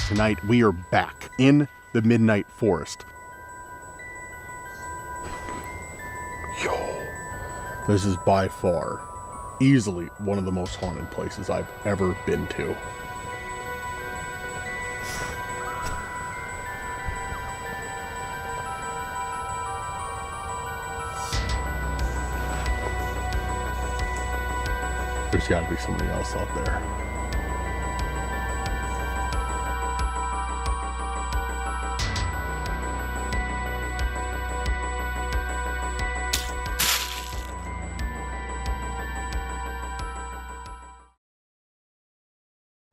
tonight we are back in the Midnight Forest. Yo, this is by far, easily one of the most haunted places I've ever been to. There's got to be somebody else out there.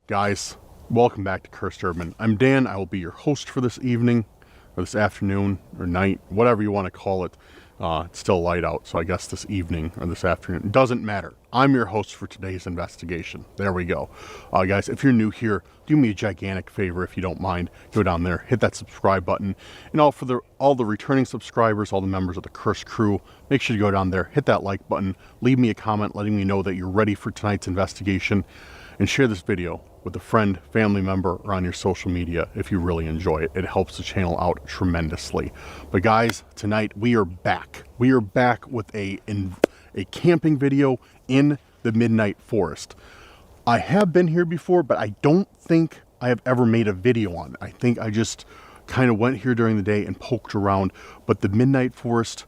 Guys, welcome back to Cursed Urban. I'm Dan. I will be your host for this evening, or this afternoon, or night, whatever you want to call it. It's still light out, so I guess this evening or this afternoon. It doesn't matter. I'm your host for today's investigation. There we go. Guys, if you're new here, do me a gigantic favor if you don't mind. Go down there, hit that subscribe button. And all the returning subscribers, all the members of the Cursed crew, make sure you go down there, hit that like button, leave me a comment letting me know that you're ready for tonight's investigation, and share this video with a friend, family member, or on your social media if you really enjoy it. It helps the channel out tremendously. But guys, tonight we are back. We are back with a camping video in the Midnight Forest. I have been here before, but I don't think I have ever made a video on it. I think I just kind of went here during the day and poked around. But the Midnight Forest,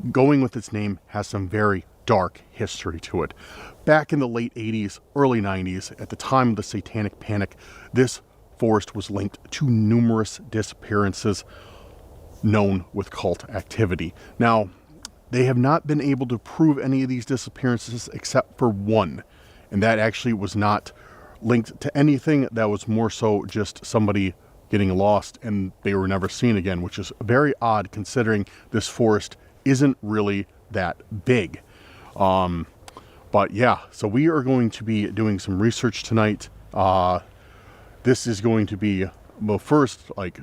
going with its name, has some very dark history to it. Back in the late 80s, early 90s, at the time of the Satanic Panic, this forest was linked to numerous disappearances known with cult activity. Now, they have not been able to prove any of these disappearances except for one, and that actually was not linked to anything. That was more so just somebody getting lost and they were never seen again, which is very odd considering this forest isn't really that big. But yeah, so we are going to be doing some research tonight. This is going to be the first like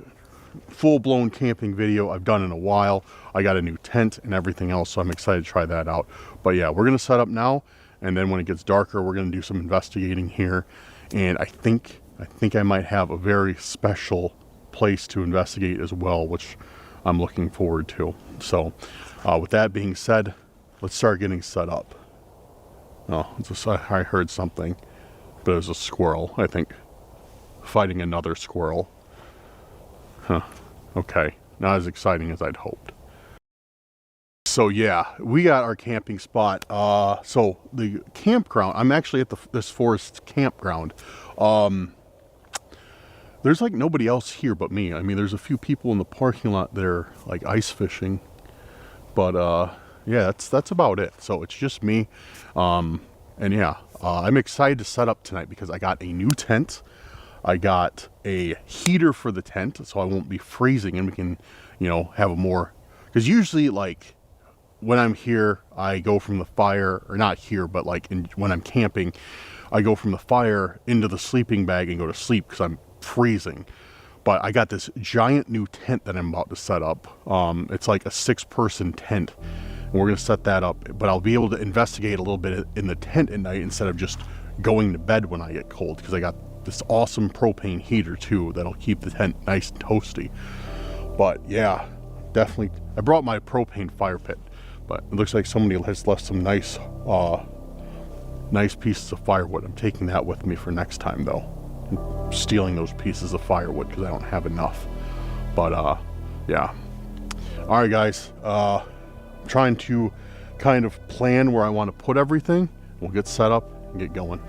full-blown camping video I've done in a while. I got a new tent and everything else, so I'm excited to try that out. But yeah, we're gonna set up now, and then when it gets darker, we're gonna do some investigating here. And I think I might have a very special place to investigate as well, which I'm looking forward to. So with that being said, let's start getting set up. Oh, I heard something, but it was a squirrel, I think, fighting another squirrel. Huh, okay, not as exciting as I'd hoped. So yeah, we got our camping spot. So the campground, I'm actually at this forest campground. There's like nobody else here but me. I mean, there's a few people in the parking lot that are like ice fishing, but yeah, that's about it. So it's just me. And yeah, I'm excited to set up tonight because I got a new tent. I got a heater for the tent, so I won't be freezing, and we can, you know, have a more, because usually like when I'm here, I go from the fire, or not here, but like when I'm camping, I go from the fire into the sleeping bag and go to sleep because I'm freezing. But I got this giant new tent that I'm about to set up. It's like a 6-person tent. And we're going to set that up, but I'll be able to investigate a little bit in the tent at night instead of just going to bed when I get cold, because I got this awesome propane heater too that'll keep the tent nice and toasty. But yeah, definitely, I brought my propane fire pit, but it looks like somebody has left some nice pieces of firewood. I'm taking that with me for next time though. I'm stealing those pieces of firewood because I don't have enough. But yeah. All right, guys. Trying to kind of plan where I want to put everything. We'll get set up and get going.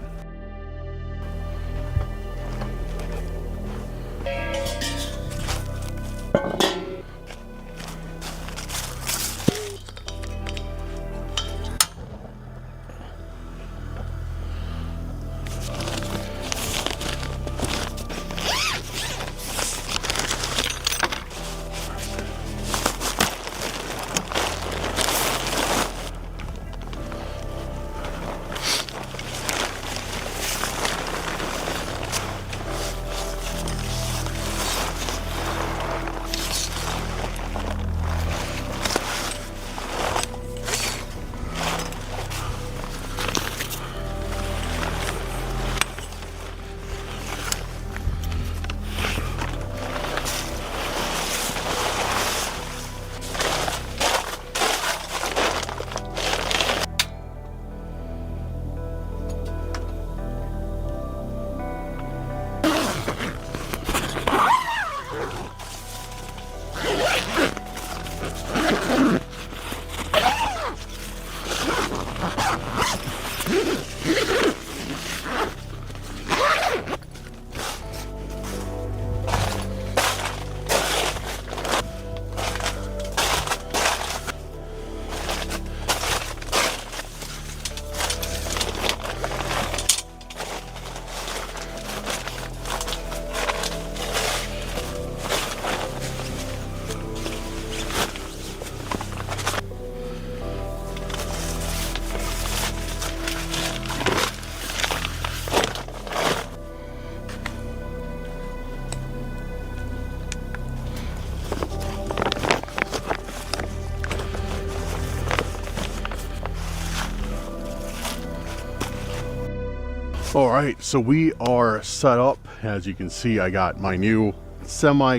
All right, so we are set up. As you can see, I got my new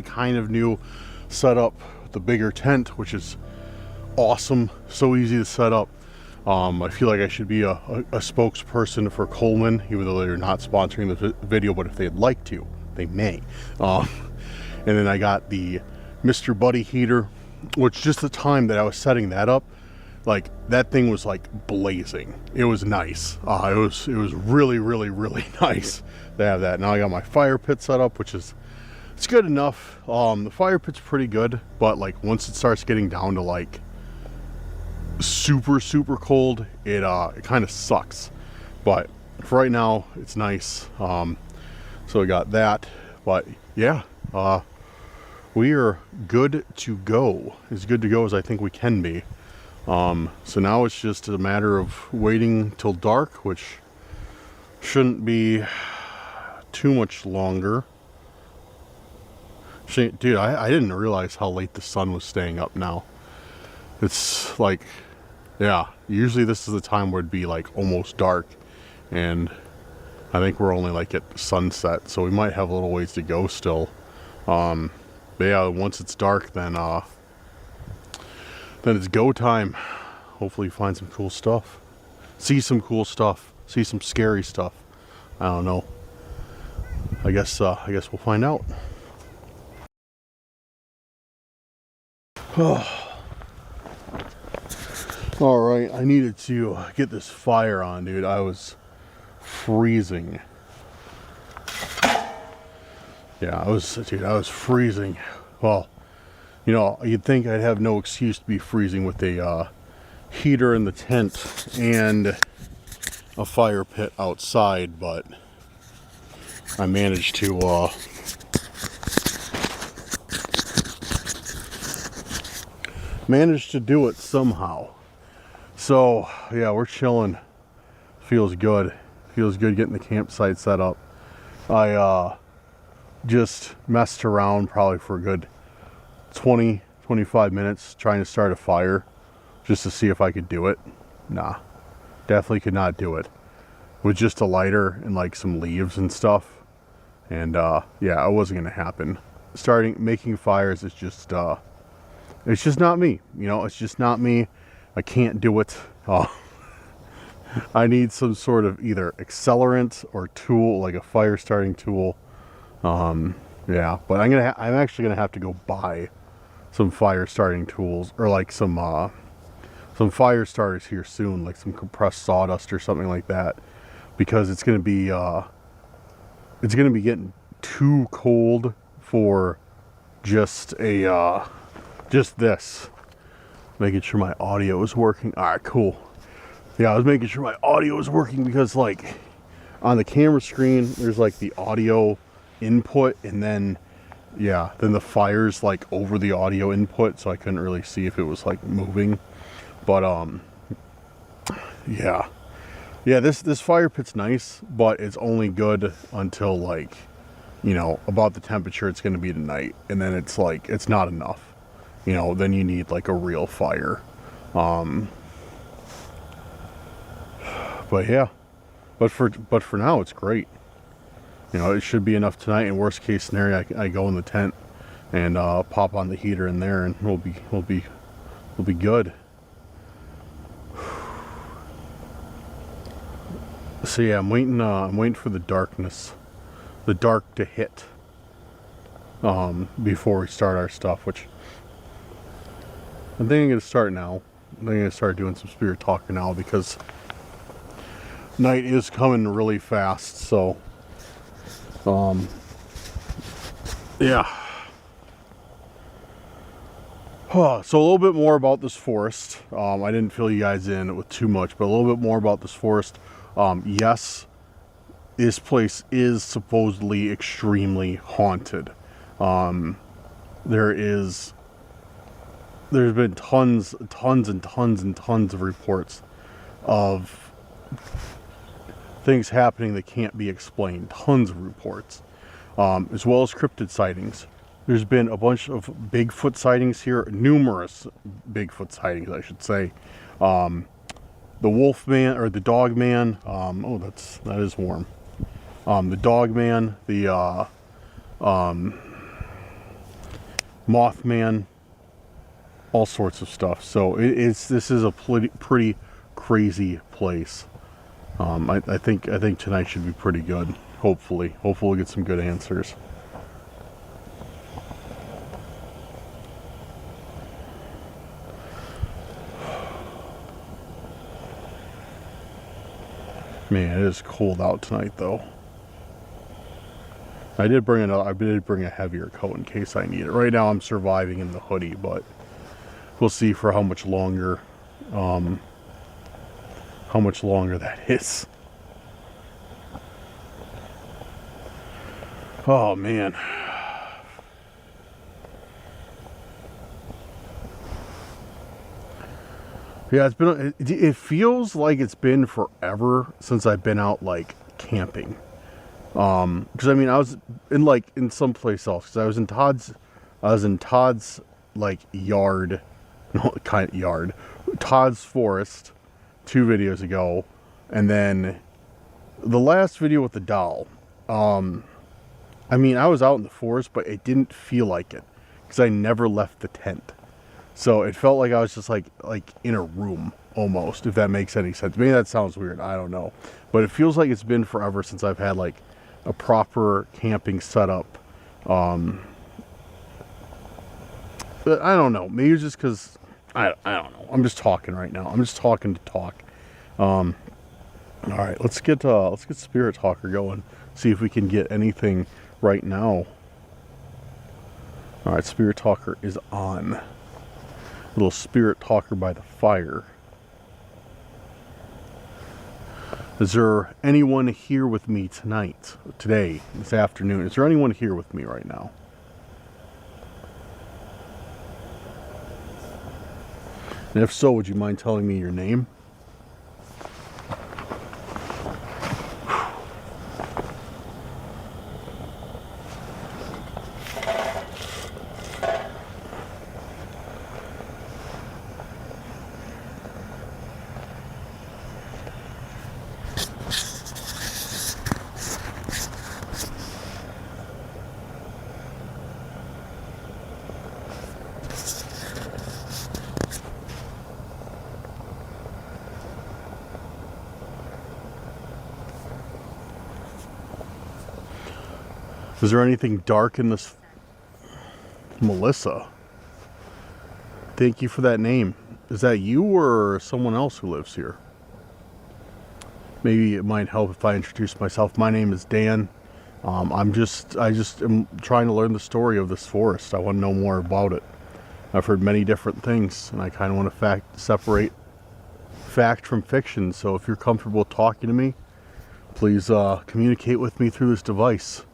kind of new setup, the bigger tent, which is awesome. So easy to set up. I feel like I should be a spokesperson for Coleman, even though they're not sponsoring the video, but if they'd like to, they may. And then I got the Mr. Buddy heater, which just the time that I was setting that up, like that thing was like blazing. It was nice. It was really, really, really nice to have that. Now I got my fire pit set up, which is, it's good enough. The fire pit's pretty good, but like once it starts getting down to like super, super cold, it kind of sucks. But for right now, it's nice. So I got that, but yeah, we are good to go. As good to go as I think we can be. So now it's just a matter of waiting till dark, which shouldn't be too much longer. Dude, I didn't realize how late the sun was staying up now. It's like, yeah, usually this is the time where it'd be like almost dark, and I think we're only like at sunset, so we might have a little ways to go still. But yeah, once it's dark, then it's go time. Hopefully find some cool stuff, see some cool stuff, see some scary stuff. I don't know. I guess we'll find out. All right, I needed to get this fire on, dude. I was freezing. Yeah, I was freezing. Well, you know, you'd think I'd have no excuse to be freezing with a heater in the tent and a fire pit outside, but I managed to do it somehow. So yeah, we're chilling. Feels good. Feels good getting the campsite set up. I just messed around probably for a good 20-25 minutes trying to start a fire just to see if I could do it. Nah, definitely could not do it with just a lighter and like some leaves and stuff. And yeah, it wasn't gonna happen. Making fires is just it's just not me, you know. It's just not me. I can't do it. I need some sort of either accelerant or tool, like a fire starting tool. Yeah, but I'm actually gonna have to go buy some fire starting tools, or like some fire starters here soon, like some compressed sawdust or something like that, because it's gonna be getting too cold for just this. Making sure my audio is working. All right, cool. Yeah, I was making sure my audio was working because like on the camera screen there's like the audio input, and then yeah, then the fire's like over the audio input, so I couldn't really see if it was like moving. But yeah, this fire pit's nice, but it's only good until like, you know, about the temperature it's going to be tonight, and then it's like it's not enough, you know. Then you need like a real fire. But yeah, but for now it's great. You know, it should be enough tonight. In worst case scenario, I go in the tent and pop on the heater in there, and we'll be good. So yeah, I'm waiting for the dark to hit before we start our stuff, which I think I'm gonna start now. I think I'm gonna start doing some spirit talking now, because night is coming really fast. So yeah. So a little bit more about this forest. I didn't fill you guys in with too much, but a little bit more about this forest. Yes, this place is supposedly extremely haunted. There's been tons of reports of things happening that can't be explained. Tons of reports, as well as cryptid sightings. There's been a bunch of Bigfoot sightings here, numerous Bigfoot sightings, I should say. The Wolf Man, or the Dog Man. Oh, that is warm. The dog man, the Mothman, all sorts of stuff. So this is a pretty crazy place. I think tonight should be pretty good. Hopefully we'll get some good answers. Man, it is cold out tonight, though. I did bring a heavier coat in case I need it. Right now, I'm surviving in the hoodie, but we'll see for how much longer. How much longer that is. Oh man. Yeah, it feels like it's been forever since I've been out like camping. Because I mean, I was in some place else. Because I was in Todd's like yard, no, kind of yard, Todd's forest 2 videos ago, and then the last video with the doll. I mean, I was out in the forest, but it didn't feel like it because I never left the tent. So it felt like I was just like in a room almost, if that makes any sense. Maybe that sounds weird. I don't know. But it feels like it's been forever since I've had like a proper camping setup. But I don't know. Maybe it's just because I don't know. I'm just talking right now. I'm just talking to talk. All right, let's get Spirit Talker going. See if we can get anything right now. All right, Spirit Talker is on. Little Spirit Talker by the fire. Is there anyone here with me tonight, today, this afternoon? Is there anyone here with me right now? And if so, would you mind telling me your name? Is there anything dark in this? Melissa. Thank you for that name. Is that you or someone else who lives here? Maybe it might help if I introduce myself. My name is Dan. I just am trying to learn the story of this forest. I want to know more about it. I've heard many different things, and I kind of want to separate fact from fiction. So if you're comfortable talking to me, please communicate with me through this device.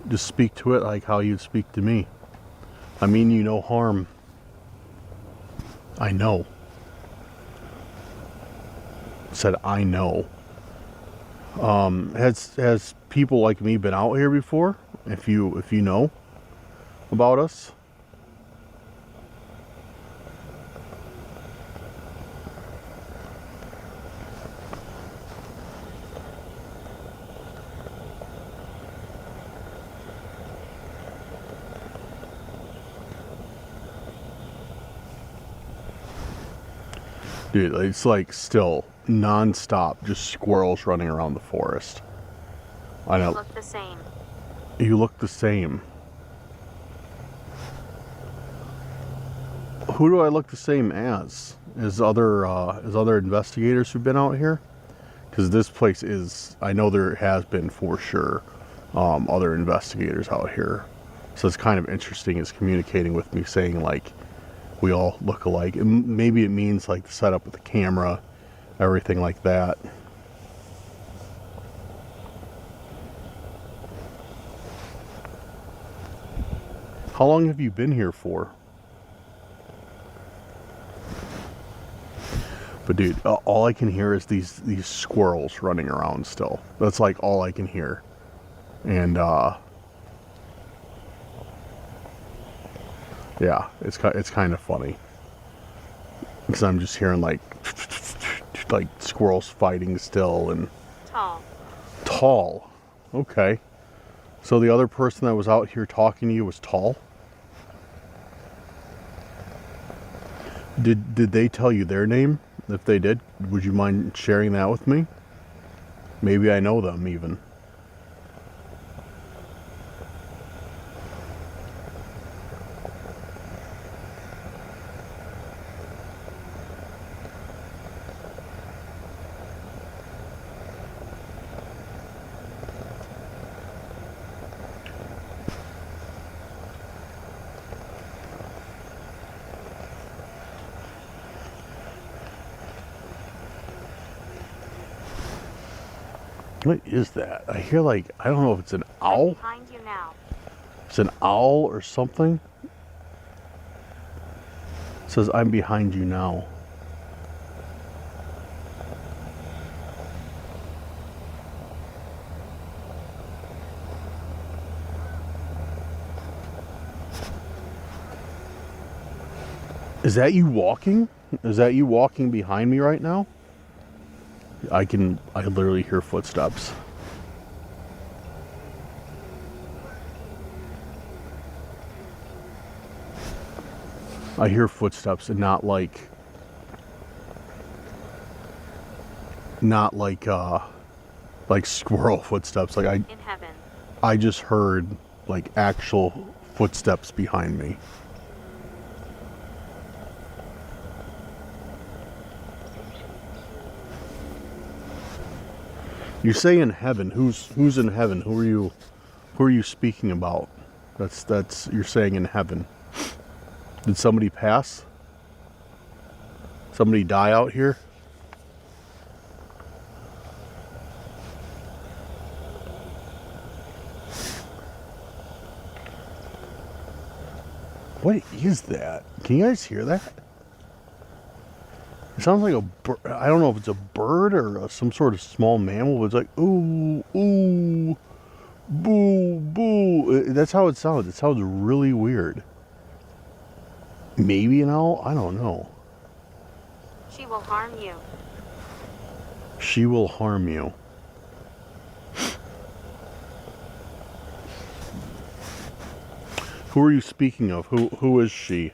Just speak to it like how you'd speak to me. I mean you no harm. I know. Said I know. Has people like me been out here before? If you know about us? Dude, it's like still non-stop, just squirrels running around the forest. I know. You look the same. You look the same. Who do I look the same as? As other investigators who've been out here? Because this place is, I know there has been for sure other investigators out here. So it's kind of interesting is communicating with me saying like, we all look alike. And maybe it means like the setup with the camera, everything like that. How long have you been here for? But dude, all I can hear is these squirrels running around still. That's like all I can hear. And yeah, it's kind of funny because I'm just hearing like squirrels fighting still and Tall. Okay. So the other person that was out here talking to you was tall? Did they tell you their name? If they did, would you mind sharing that with me? Maybe I know them even. What is that? I hear like, I don't know if it's an owl. I'm behind you now. It's an owl or something. It says, I'm behind you now. Is that you walking? Is that you walking behind me right now? I literally hear footsteps. I hear footsteps and not like squirrel footsteps. Like In heaven. I just heard like actual footsteps behind me. You say in heaven. Who's in heaven? Who are you speaking about? That's you're saying in heaven. Did somebody pass? Somebody die out here? What is that? Can you guys hear that? It sounds like a bird. I don't know if it's a bird or some sort of small mammal, but it's like, ooh, ooh, boo, boo. That's how it sounds. It sounds really weird. Maybe an owl? I don't know. She will harm you. She will harm you. Who are you speaking of? Who is she?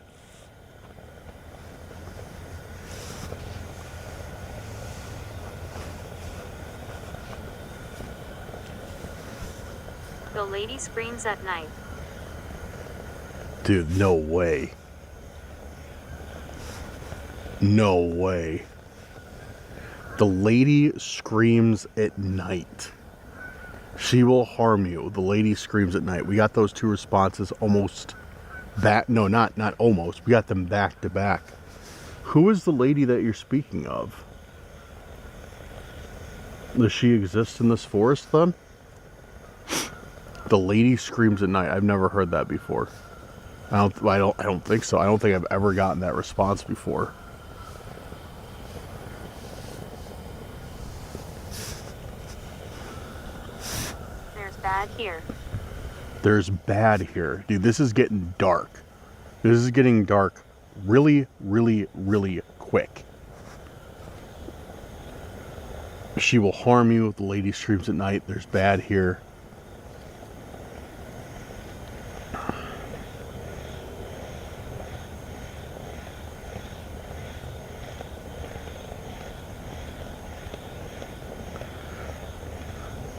The lady screams at night. Dude, no way. No way. The lady screams at night. She will harm you. The lady screams at night. We got those two responses almost back. No, not almost. We got them back to back. Who is the lady that you're speaking of? Does she exist in this forest then? The lady screams at night. I've never heard that before. I don't think so. I don't think I've ever gotten that response before. There's bad here. There's bad here. Dude, this is getting dark. This is getting dark really, really, really quick. She will harm you. The lady screams at night. There's bad here.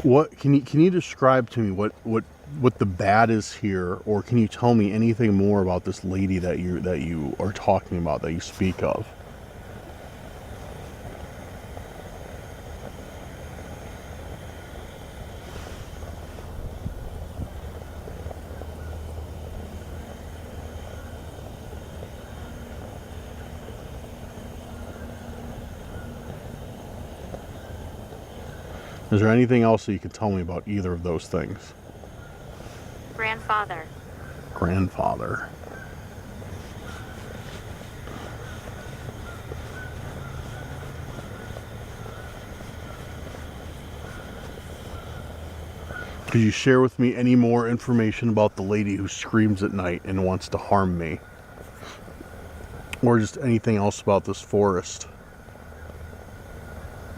What can you describe to me what the bad is here, or can you tell me anything more about this lady that you are talking about, that you speak of? Is there anything else that you can tell me about either of those things? Grandfather. Grandfather. Could you share with me any more information about the lady who screams at night and wants to harm me? Or just anything else about this forest?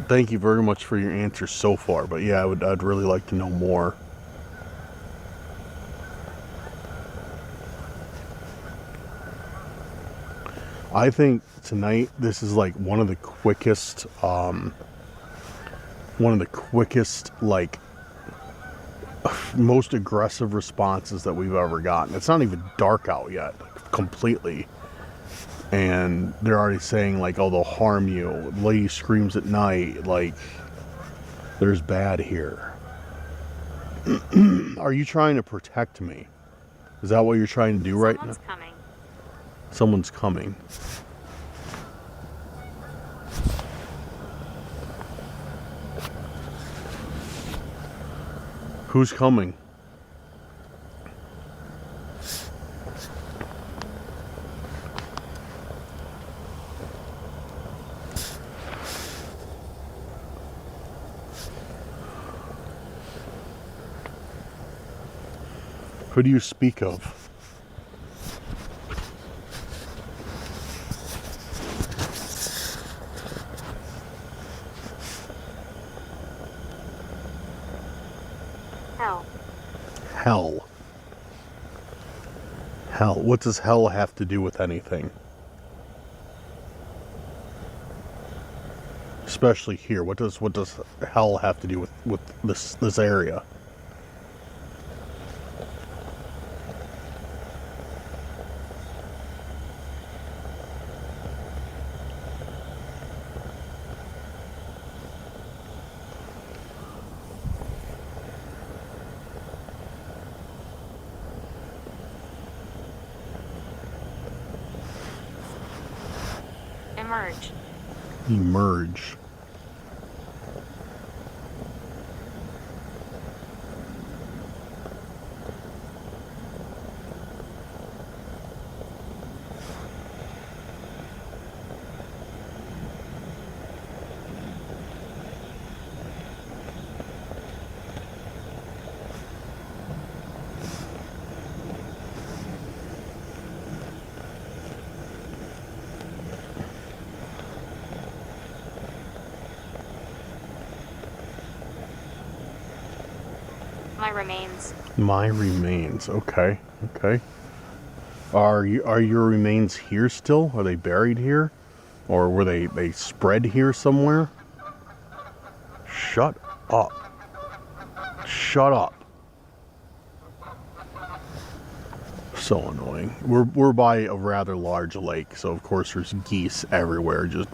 Thank you very much for your answers so far, but yeah, I'd really like to know more. I think tonight this is like one of the quickest, like most aggressive responses that we've ever gotten. It's not even dark out yet, completely. And they're already saying like, oh, they'll harm you. Lady screams at night, like there's bad here. Are you trying to protect me? Is that what you're trying to do right now? Someone's coming. Someone's coming. Who's coming? Who do you speak of? Hell. Hell. Hell. What does hell have to do with anything? Especially here. What does hell have to do with this area? Emerge. Emerge. My remains. My remains. Okay. Okay. Are your remains here still? Are they buried here? Or were they spread here somewhere? Shut up. Shut up. So annoying. We're by a rather large lake, so of course there's geese everywhere, just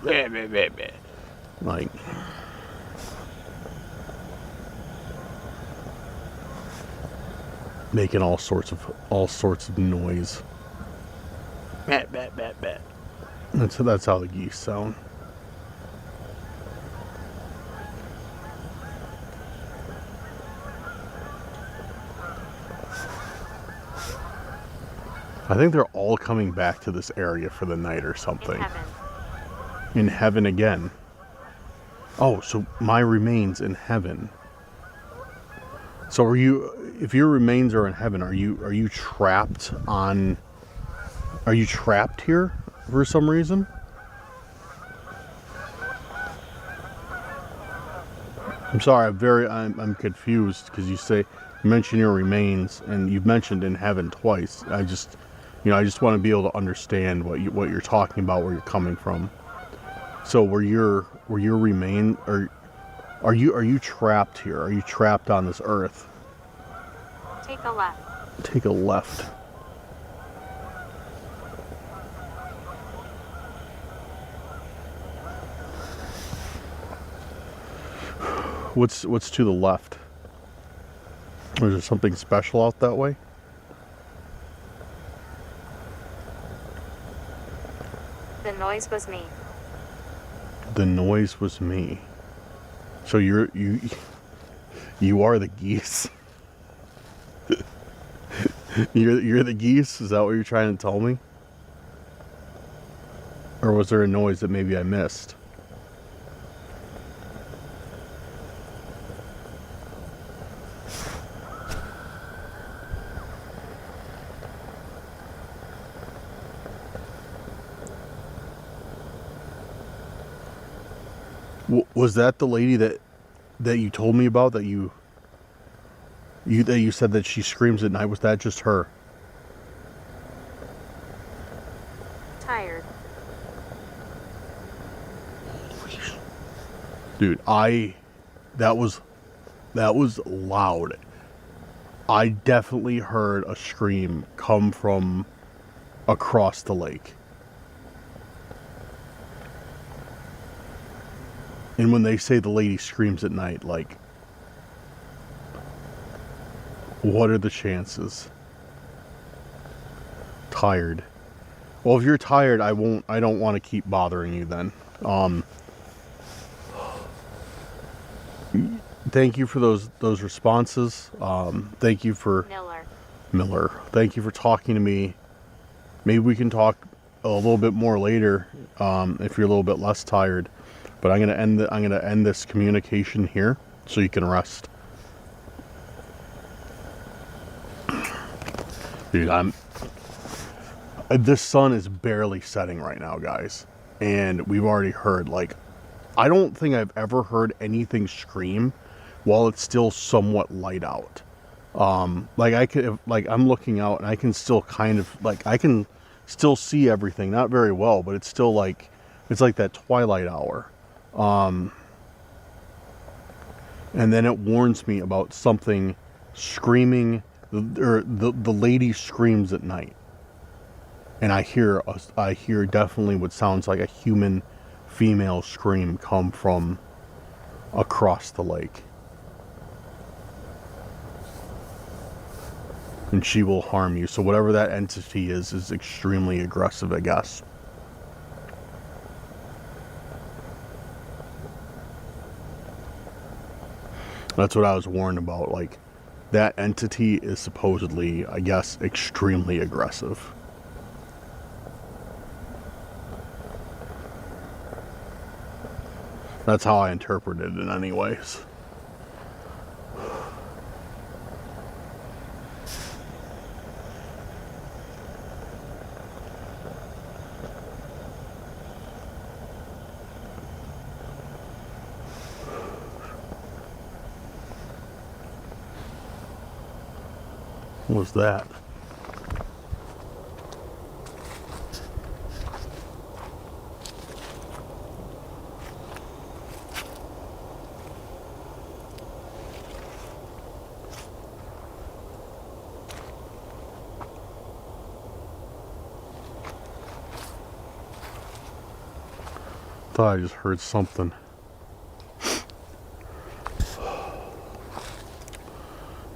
like making all sorts of noise. That's how the geese sound. I think they're all coming back to this area for the night or something. In heaven. In heaven again. Oh, so my remains in heaven. So are you, if your remains are in heaven, are you trapped on, are you trapped here for some reason? I'm sorry, I'm confused because you mention your remains and you've mentioned in heaven twice. I just want to be able to understand what you're talking about, where you're coming from. So were your remain, or are you trapped here? Are you trapped on this earth? Take a left. Take a left. What's to the left? Or is there something special out that way? The noise was me. The noise was me. So you are the geese. You're the geese? Is that what you're trying to tell me? Or was there a noise that maybe I missed? Was that the lady that you told me about, that you said that she screams at night? Was that just her? Tired. Dude, that was loud. I definitely heard a scream come from across the lake. And when they say the lady screams at night, like, what are the chances? Tired. Well, if you're tired, I don't want to keep bothering you then. Thank you for those responses. Thank you for Miller. Thank you for talking to me. Maybe we can talk a little bit more later, if you're a little bit less tired. But I'm gonna end this communication here so you can rest. Dude, this sun is barely setting right now, guys, and we've already heard, like, I don't think I've ever heard anything scream while it's still somewhat light out. Like I'm looking out and I can still kind of, like, I can still see everything, not very well, but it's still like, it's like that twilight hour. And then it warns me about something screaming, or the lady screams at night. And I hear definitely what sounds like a human female scream come from across the lake. And she will harm you. So whatever that entity is extremely aggressive, I guess. That's what I was warned about. Like, that entity is supposedly, I guess, extremely aggressive. That's how I interpreted it anyways. What was that? Thought I just heard something.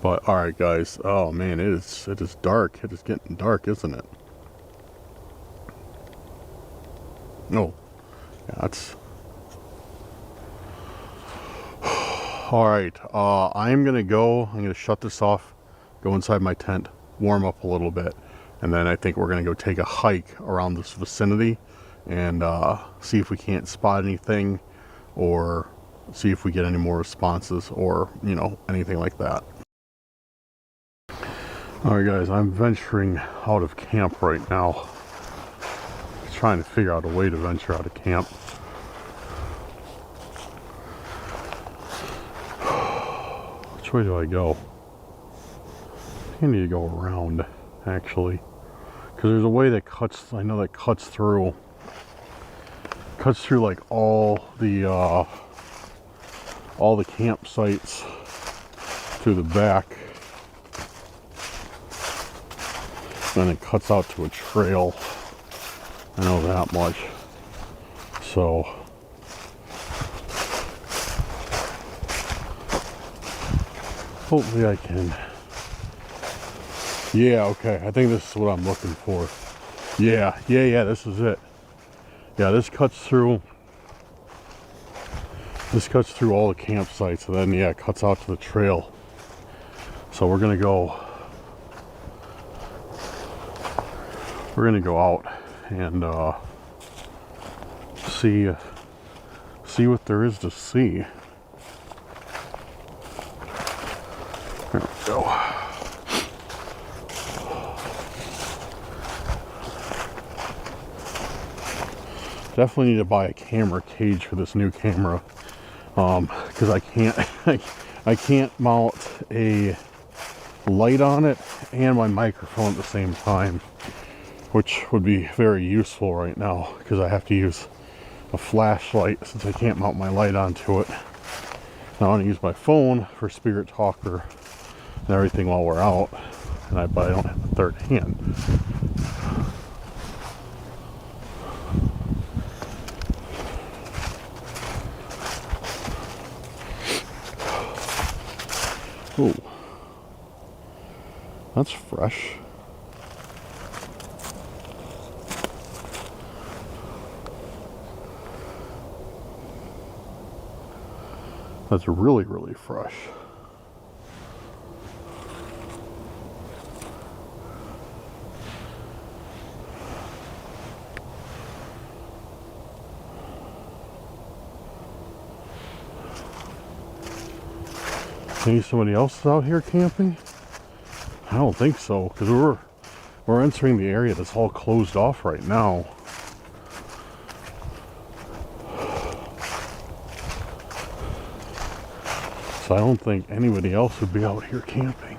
But alright guys, oh man, it is dark. It is getting dark, isn't it? No. Yeah, that's alright. I'm gonna shut this off, go inside my tent, warm up a little bit, and then I think we're gonna go take a hike around this vicinity and see if we can't spot anything, or see if we get any more responses, or, you know, anything like that. Alright guys, I'm venturing out of camp right now. Trying to figure out a way to venture out of camp. Which way do I go? I think I need to go around, actually. Because there's a way that cuts, I know that cuts through like all the campsites through the back. And it cuts out to a trail. I know that much. So hopefully I can. Yeah, okay. I think this is what I'm looking for. Yeah, this is it. Yeah, this cuts through all the campsites, and then yeah, it cuts out to the trail. So we're gonna go out and see what there is to see. There we go. Definitely need to buy a camera cage for this new camera, because I can't I can't mount a light on it and my microphone at the same time, which would be very useful right now because I have to use a flashlight since I can't mount my light onto it. I want to use my phone for Spirit Talker and everything while we're out, but I don't have a third hand. Oh, that's fresh. That's really, really fresh. Maybe somebody else is out here camping? I don't think so, because we're entering the area that's all closed off right now. So I don't think anybody else would be out here camping.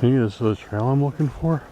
Maybe this is the trail I'm looking for.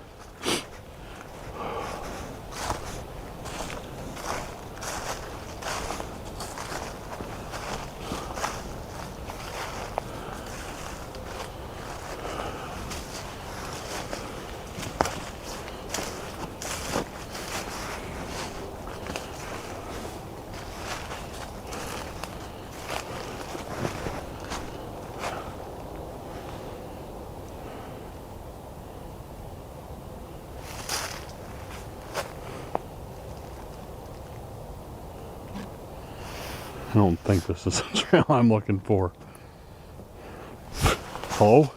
I don't think this is the trail I'm looking for. Hello?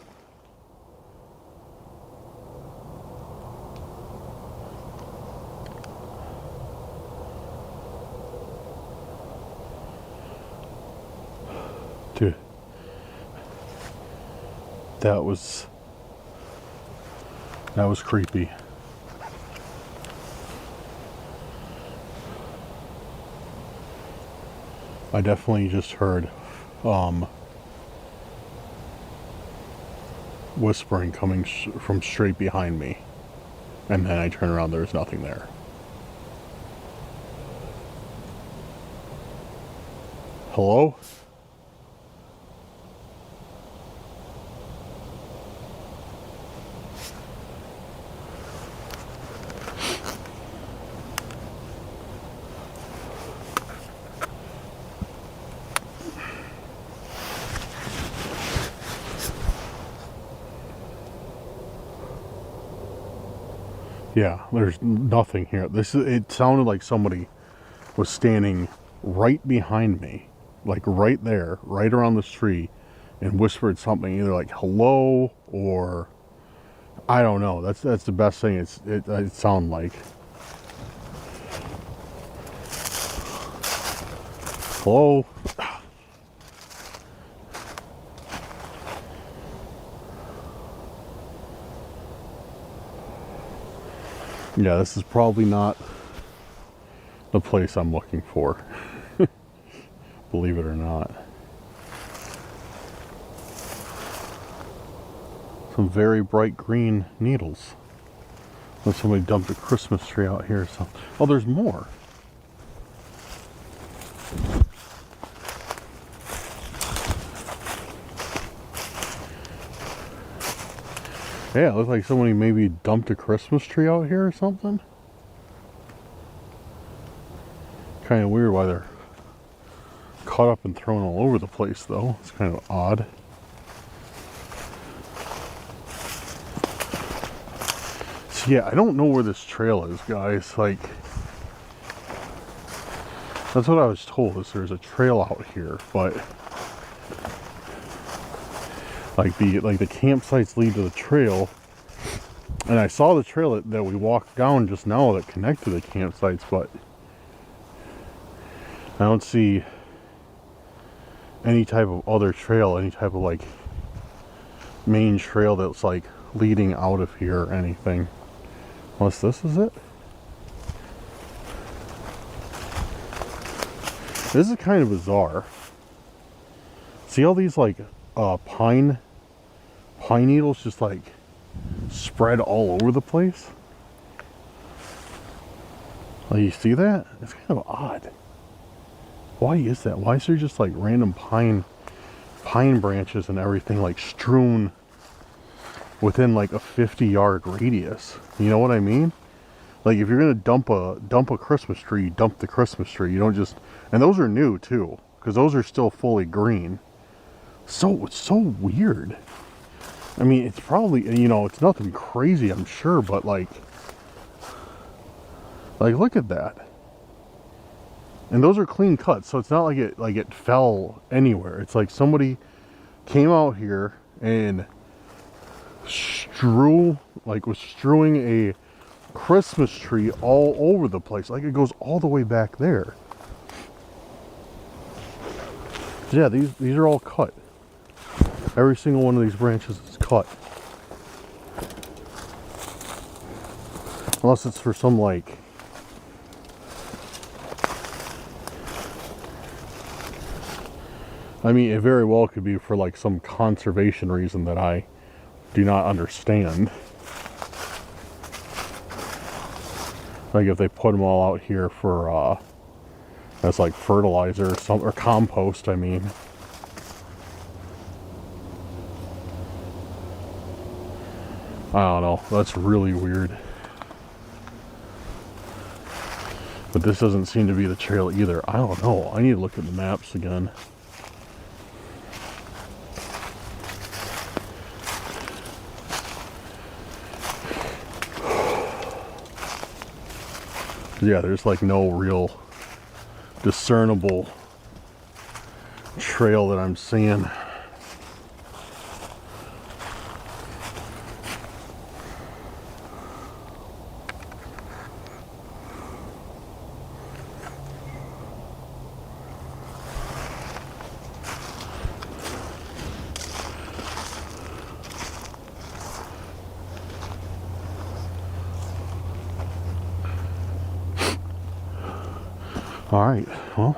Dude. That was creepy. I definitely just heard whispering coming from straight behind me, and then I turn around, there's nothing there. Hello? Yeah, there's nothing here. It sounded like somebody was standing right behind me, like right there, right around this tree, and whispered something, either like hello or I don't know. That's the best thing it sounded like. Hello? Yeah, this is probably not the place I'm looking for. Believe it or not. Some very bright green needles. Unless somebody dumped a Christmas tree out here or something. Oh, there's more. Yeah, it looks like somebody maybe dumped a Christmas tree out here or something. Kind of weird why they're caught up and thrown all over the place, though. It's kind of odd. So yeah, I don't know where this trail is, guys. Like, that's what I was told, is there's a trail out here, but like the campsites lead to the trail, and I saw the trail that we walked down just now that connect to the campsites, but I don't see any type of other trail, any type of like main trail that's like leading out of here or anything. Unless this is it. This is kind of bizarre. See all these like pine needles just like spread all over the place? Like, you see that? It's kind of odd. Why is that? Why is there just like random pine branches and everything like strewn within like a 50-yard radius? You know what I mean? Like, if you're gonna dump a Christmas tree, dump the Christmas tree. You don't just, and those are new too, because those are still fully green. So it's so weird. I mean, it's probably, you know, it's nothing crazy, I'm sure, but like look at that. And those are clean cuts, so it's not like it fell anywhere. It's like somebody came out here and was strewing a Christmas tree all over the place. Like, it goes all the way back there. Yeah, these are all cut. Every single one of these branches is cut. Unless it's for some like I mean, it very well could be for like some conservation reason that I do not understand. Like if they put them all out here for as like fertilizer or compost, I mean. I don't know. That's really weird. But this doesn't seem to be the trail either. I don't know. I need to look at the maps again. Yeah, there's like no real discernible trail that I'm seeing. All right, well,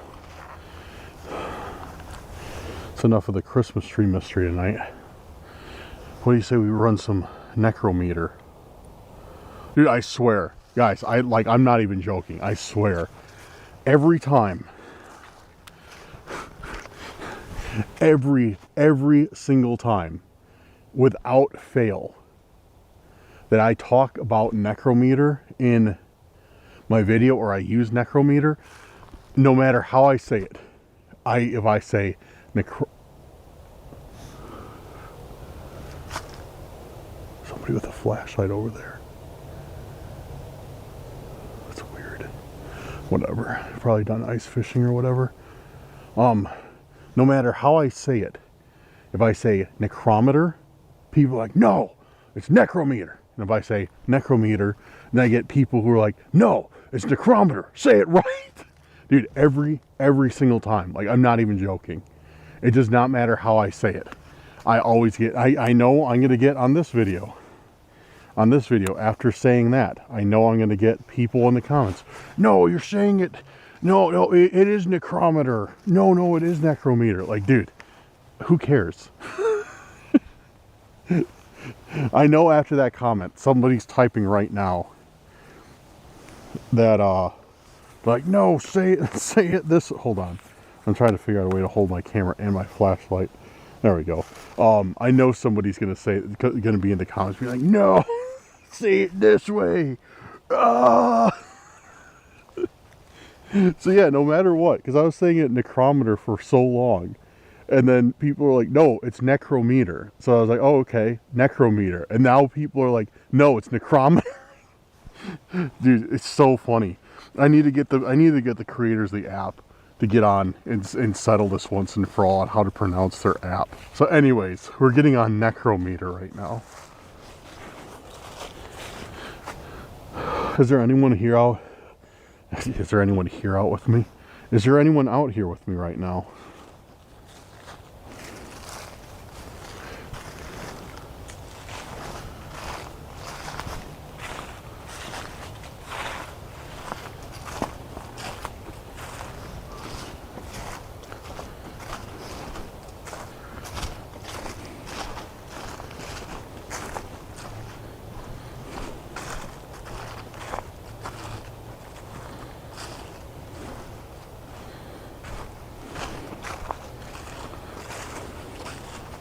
it's enough of the Christmas tree mystery tonight. What do you say we run some necrometer? Dude, I swear, guys, I'm not even joking. I swear, every time, every single time, without fail, that I talk about necrometer in my video or I use necrometer, no matter how I say it, if I say somebody with a flashlight over there. That's weird. Whatever. Probably done ice fishing or whatever. No matter how I say it, if I say necrometer, people are like, no, it's necrometer. And if I say necrometer, then I get people who are like, no, it's necrometer. Say it right. Dude, every single time. Like, I'm not even joking. It does not matter how I say it. I always get, I know I'm going to get on this video, after saying that, I know I'm going to get people in the comments. No, you're saying it. No, it is necrometer. No, it is necrometer. Like, dude, who cares? I know after that comment, somebody's typing right now that, like, no, say it this. Hold on. I'm trying to figure out a way to hold my camera and my flashlight. There we go. I know somebody's going to be in the comments, be like, no, say it this way. Ah. So yeah, no matter what, because I was saying it necrometer for so long. And then people are like, no, it's necrometer. So I was like, oh, okay, necrometer. And now people are like, no, it's necrometer. Dude, it's so funny. I need to get the creators of the app to get on and settle this once and for all on how to pronounce their app. So anyways, we're getting on necrometer right now. Is there anyone here out? Is there anyone here out with me? Is there anyone out here with me right now?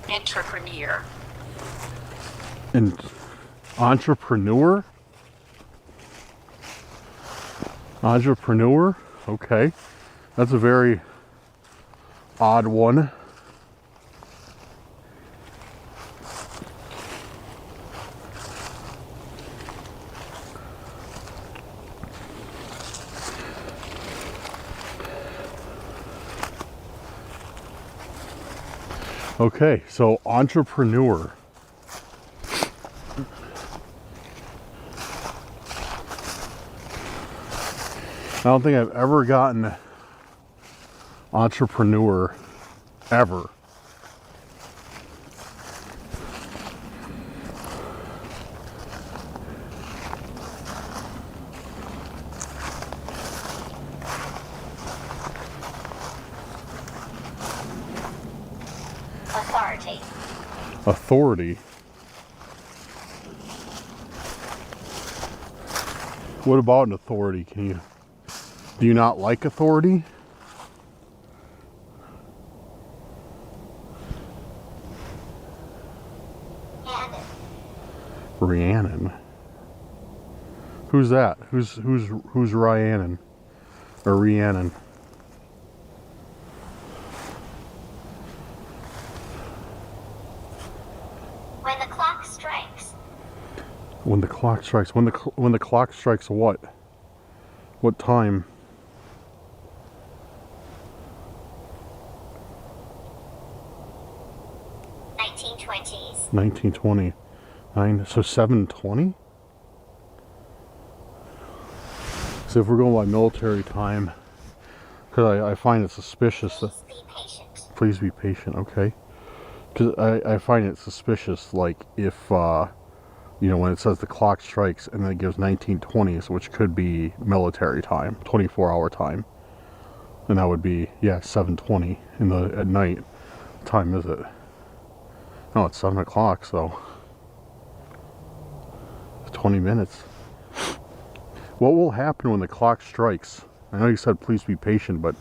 Entrepreneur. And entrepreneur? Entrepreneur? Okay. That's a very odd one. Okay, so entrepreneur. I don't think I've ever gotten entrepreneur ever. Authority. Authority. What about an authority? Do you not like authority? Rhiannon. Who's that? Who's Rhiannon? Or Rhiannon? When the clock strikes. When the clock strikes. When the clock strikes what? What time? 1920s. 1920. So 7:20? So if we're going by military time, because I find it suspicious that... Please be patient. Please be patient, okay? Because I find it suspicious, like, if, you know, when it says the clock strikes and then it gives 1920s, which could be military time, 24-hour time. And that would be, yeah, 7:20 at night. What time is it? Oh, it's 7 o'clock, so... 20 minutes. What will happen when the clock strikes? I know you said please be patient, but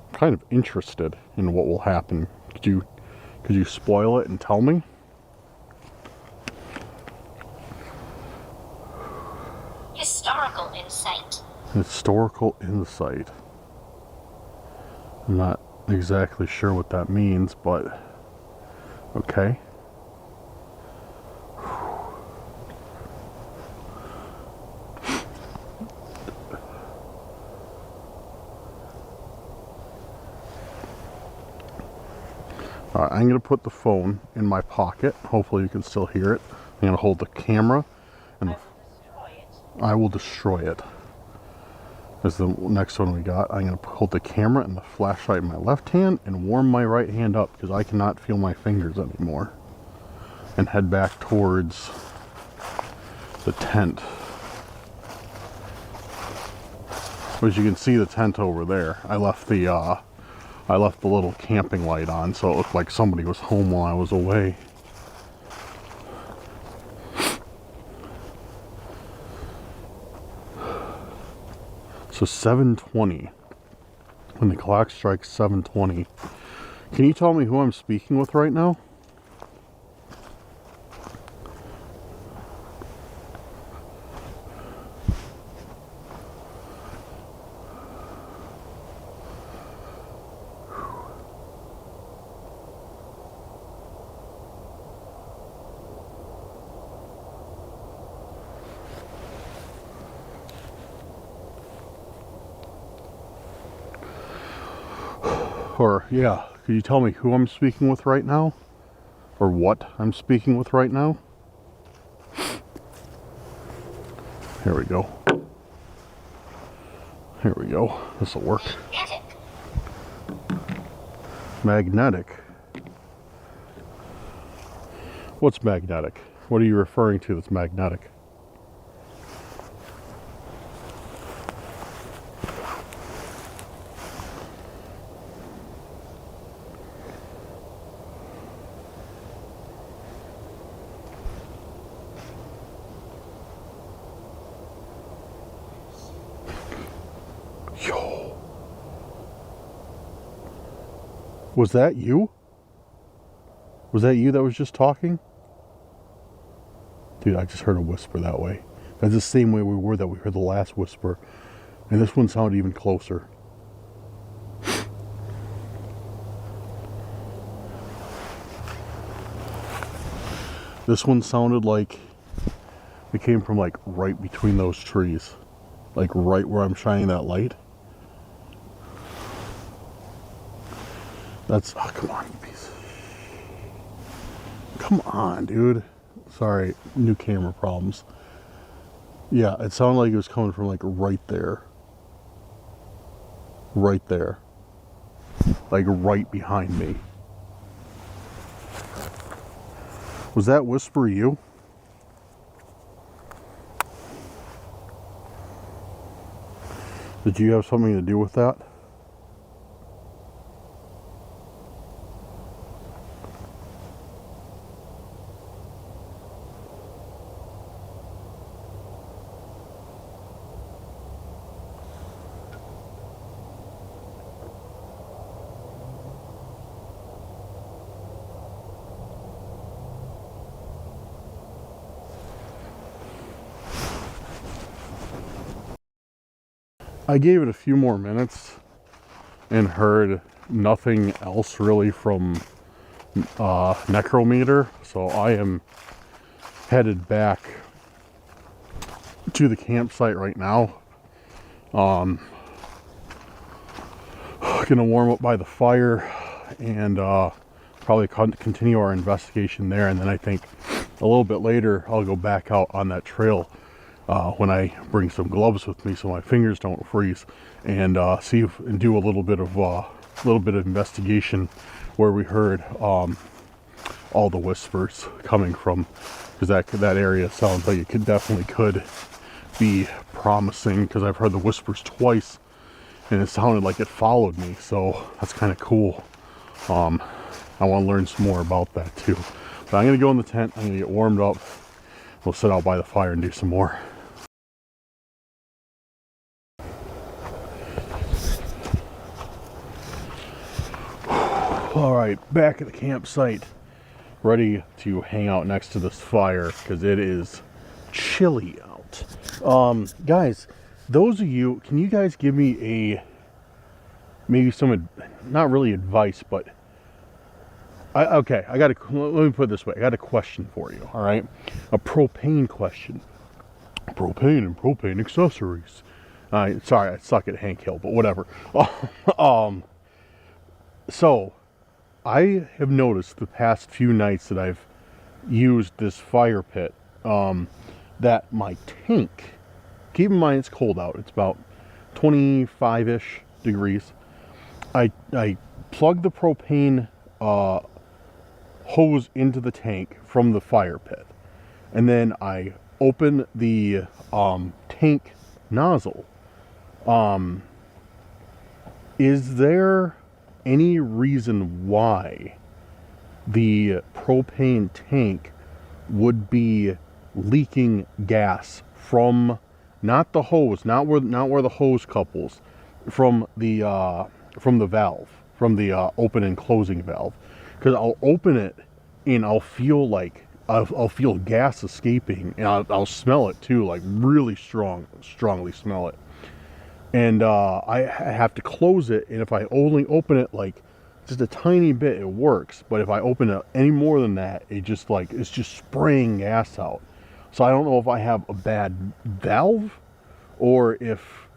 I'm kind of interested in what will happen. Could you spoil it and tell me? Historical insight. Historical insight. I'm not exactly sure what that means, but okay. Alright, I'm going to put the phone in my pocket. Hopefully you can still hear it. I'm going to hold the camera and I will destroy it. As the next one we got, I'm going to hold the camera and the flashlight in my left hand and warm my right hand up because I cannot feel my fingers anymore. And head back towards the tent. As you can see the tent over there, I left the little camping light on so it looked like somebody was home while I was away. So 7:20. When the clock strikes 7:20. Can you tell me who I'm speaking with right now? Or, yeah, could you tell me who I'm speaking with right now? Or what I'm speaking with right now? Here we go. Here we go. This'll work. Magnetic. What's magnetic? What are you referring to that's magnetic? Yo. Was that you? Was that you that was just talking? Dude, I just heard a whisper that way. That's the same way we were that we heard the last whisper. And this one sounded even closer. This one sounded like it came from like right between those trees. Like right where I'm shining that light. That's, oh, come on, you piece. Come on, dude. Sorry, new camera problems. Yeah, it sounded like it was coming from like right there. Right there. Like right behind me. Was that whisper you? Did you have something to do with that? I gave it a few more minutes and heard nothing else really from Necrometer, so I am headed back to the campsite right now. Gonna warm up by the fire and probably continue our investigation there, and then I think a little bit later I'll go back out on that trail when I bring some gloves with me so my fingers don't freeze, and see if, and do a little bit of investigation where we heard all the whispers coming from, because that area sounds like it definitely could be promising, because I've heard the whispers twice and it sounded like it followed me, so that's kind of cool. I want to learn some more about that too. But I'm gonna go in the tent, I'm gonna get warmed up, we'll sit out by the fire and do some more. All right, back at the campsite, ready to hang out next to this fire because it is chilly out. Guys, those of you, can you guys give me maybe some, not really advice, but let me put it this way. I got a question for you, all right? A propane question. Propane and propane accessories. Sorry, I suck at Hank Hill, but whatever. So, I have noticed the past few nights that I've used this fire pit, that my tank, keep in mind it's cold out, it's about 25-ish degrees. I plug the propane hose into the tank from the fire pit, and then I open the tank nozzle. Is there any reason why the propane tank would be leaking gas from not the hose, not where the hose couples, from the valve, from the open and closing valve, because I'll open it and I'll feel like I'll feel gas escaping, and I'll smell it too, like really strongly smell it. And I have to close it, and if I only open it like just a tiny bit, it works. But if I open it any more than that, it's just spraying gas out. So I don't know if I have a bad valve, or if,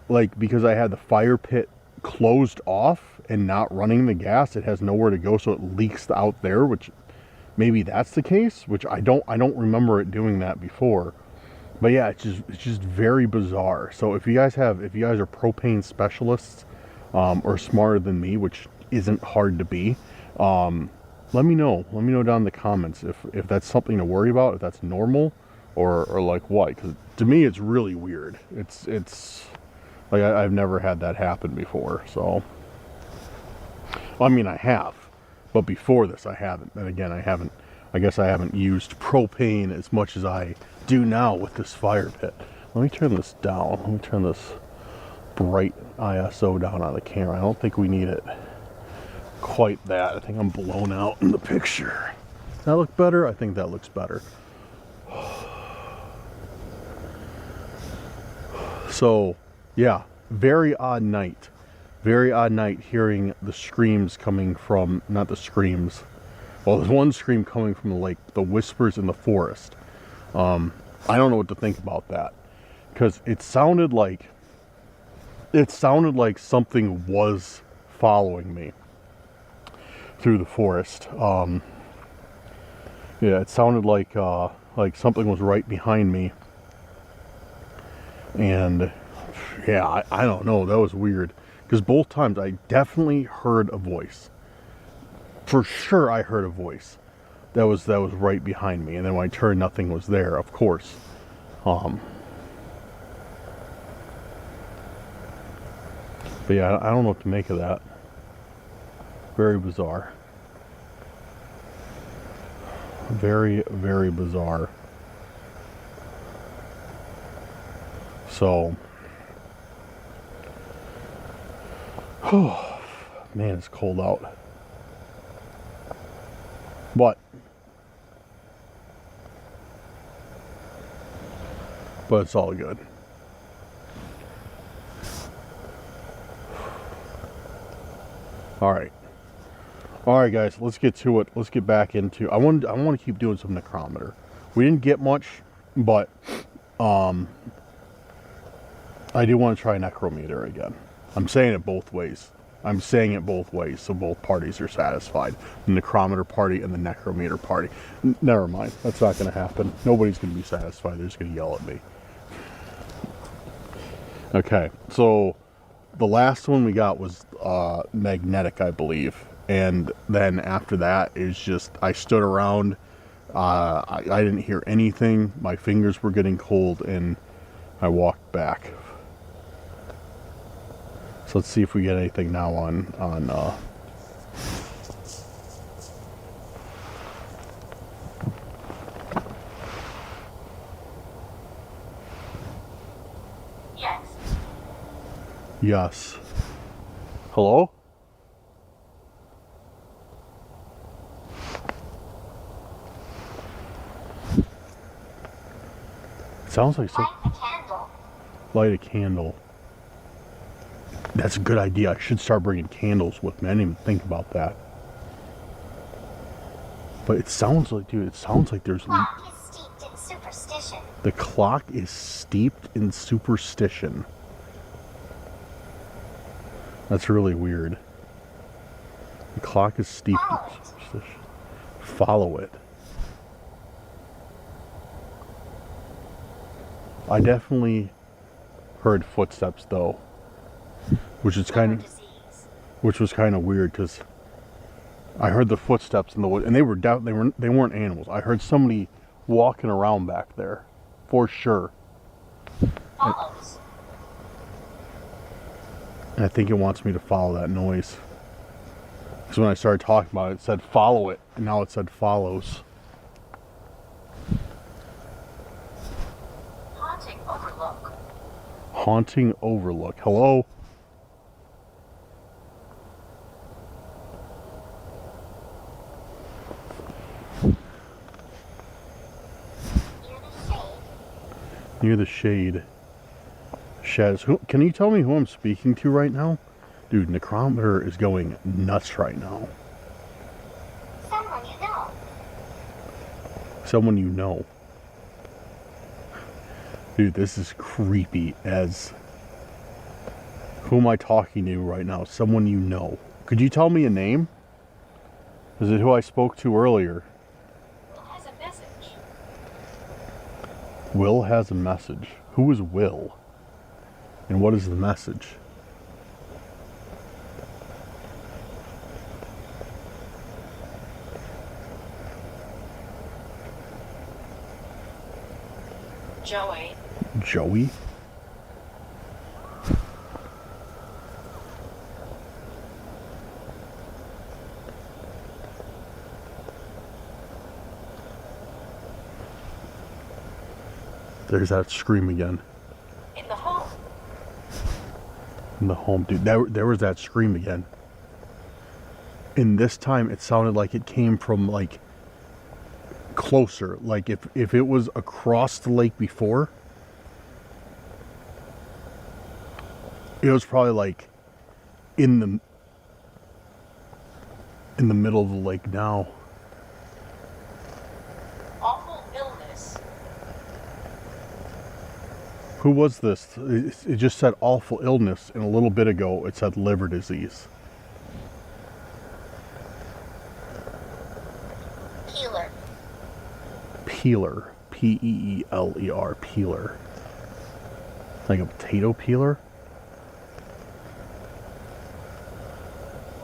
like, because I had the fire pit closed off and not running the gas, it has nowhere to go, so it leaks out there, which maybe that's the case, which I don't remember it doing that before. But yeah, it's just very bizarre. So if you guys are propane specialists, or smarter than me, which isn't hard to be, let me know down in the comments if that's something to worry about, if that's normal, or like what. Because to me it's really weird. It's like I've never had that happen before. So I mean, I have, but before this I haven't. And again, I guess I haven't used propane as much as I do now with this fire pit. Let me turn this down. Let me turn this bright ISO down on the camera. I don't think we need it quite that. I think I'm blown out in the picture. Does that look better? I think that looks better. So yeah, very odd night hearing the screams coming from, not the screams, well, there's one scream coming from the lake, the whispers in the forest. I don't know what to think about that, because it sounded like something was following me through the forest. Yeah, it sounded like something was right behind me, and yeah, I don't know, that was weird, because both times I definitely heard a voice. For sure I heard a voice that was right behind me, and then when I turned, nothing was there, of course. But yeah, I don't know what to make of that. Very bizarre. Very, very bizarre. So, oh man, it's cold out. But it's all good. All right, guys, let's get to it. Let's get back into. I want to keep doing some necrometer. We didn't get much, but I do want to try necrometer again. I'm saying it both ways. So both parties are satisfied. The necrometer party and the necrometer party. Never mind. That's not going to happen. Nobody's going to be satisfied. They're just going to yell at me. Okay, so the last one we got was magnetic, I believe. And then after that is just, I stood around. I didn't hear anything. My fingers were getting cold, and I walked back. So let's see if we get anything now on Yes. Hello? Sounds like Light a candle. Light a candle. That's a good idea. I should start bringing candles with me. I didn't even think about that. But it sounds like, dude, there's... Clock is steeped in superstition. The clock is steeped in superstition. That's really weird. The clock is steeped in superstition. Follow it. I definitely heard footsteps though, which was kind of weird, because I heard the footsteps in the wood, and they weren't animals. I heard somebody walking around back there, for sure. Follows. And I think it wants me to follow that noise. Because when I started talking about it, it said follow it, and now it said follows. Haunting overlook. Haunting overlook. Hello? Near the shade. Near the shade. Shadows. Can you tell me who I'm speaking to right now? Dude, Necrometer is going nuts right now. Someone you know. Someone you know. Dude, this is creepy as... Who am I talking to right now? Someone you know. Could you tell me a name? Is it who I spoke to earlier? Will has a message. Will has a message. Who is Will? And what is the message? Joey. Joey? There's that scream again. In the home. In the home, dude. There was that scream again. And this time it sounded like it came from, like, closer. Like if it was across the lake before, it was probably like in the middle of the lake now. Awful illness. Who was this? It just said awful illness, and a little bit ago it said liver disease. Peeler. Peeler. Peeler. Peeler. Like a potato peeler?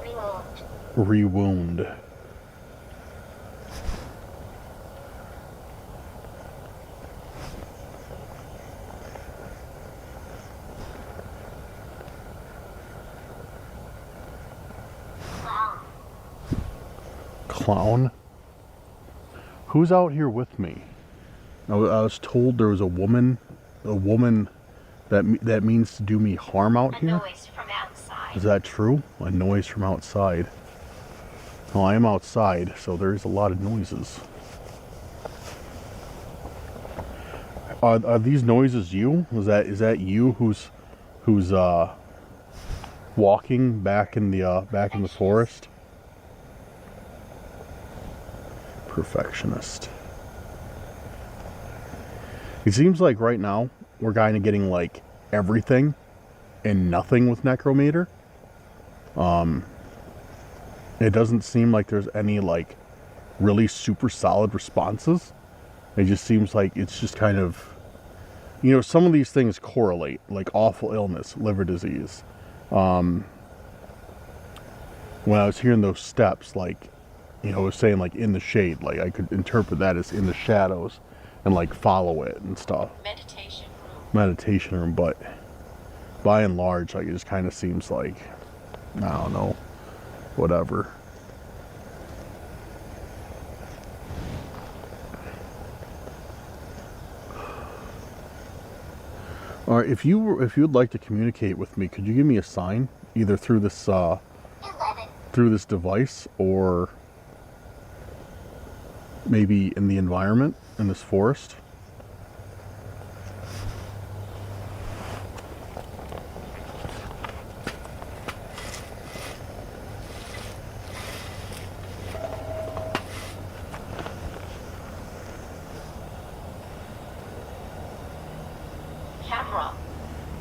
Removed. Rewound. Clown. Clown? Who's out here with me? I was told there was a woman that means to do me harm out A here. noise from outside. Is that true? A noise from outside. Well, I am outside, so there's a lot of noises. Are these noises you? Is that you who's walking back in the forest? Perfectionist. It seems like right now we're kind of getting like everything and nothing with Necrometer. It doesn't seem like there's any like really super solid responses. It just seems like it's just kind of, some of these things correlate, like awful illness, liver disease. When I was hearing those steps, like, it was saying like in the shade, like I could interpret that as in the shadows and like follow it and stuff. Meditation room, but by and large, like it just kind of seems like, I don't know, whatever. All right, if you'd like to communicate with me, could you give me a sign either through this 11. through this device or maybe in the environment in this forest?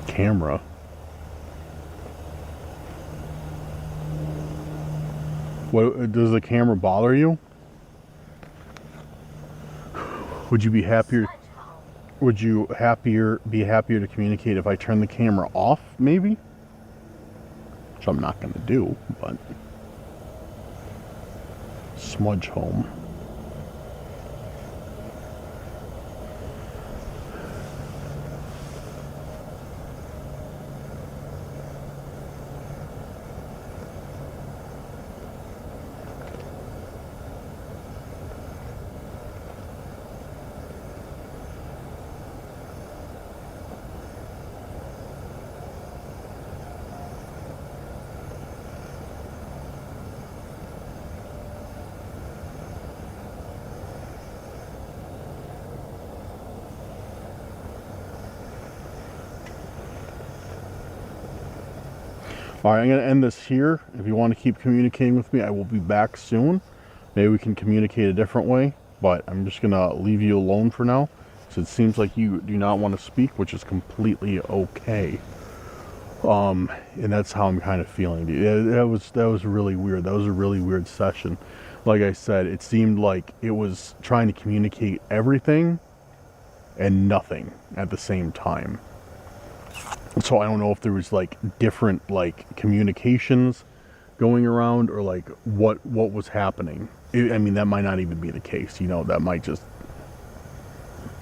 Camera. What does the camera bother you? Would you be happier? Would you be happier to communicate if I turn the camera off, maybe? Which I'm not going to do, but smudge home. All right, I'm going to end this here. If you want to keep communicating with me, I will be back soon. Maybe we can communicate a different way, but I'm just going to leave you alone for now. So it seems like you do not want to speak, which is completely okay. And that's how I'm kind of feeling. That was really weird. That was a really weird session. Like I said, it seemed like it was trying to communicate everything and nothing at the same time. So I don't know if there was like different like communications going around, or like what was happening. I mean, that might not even be the case. You know, that might just,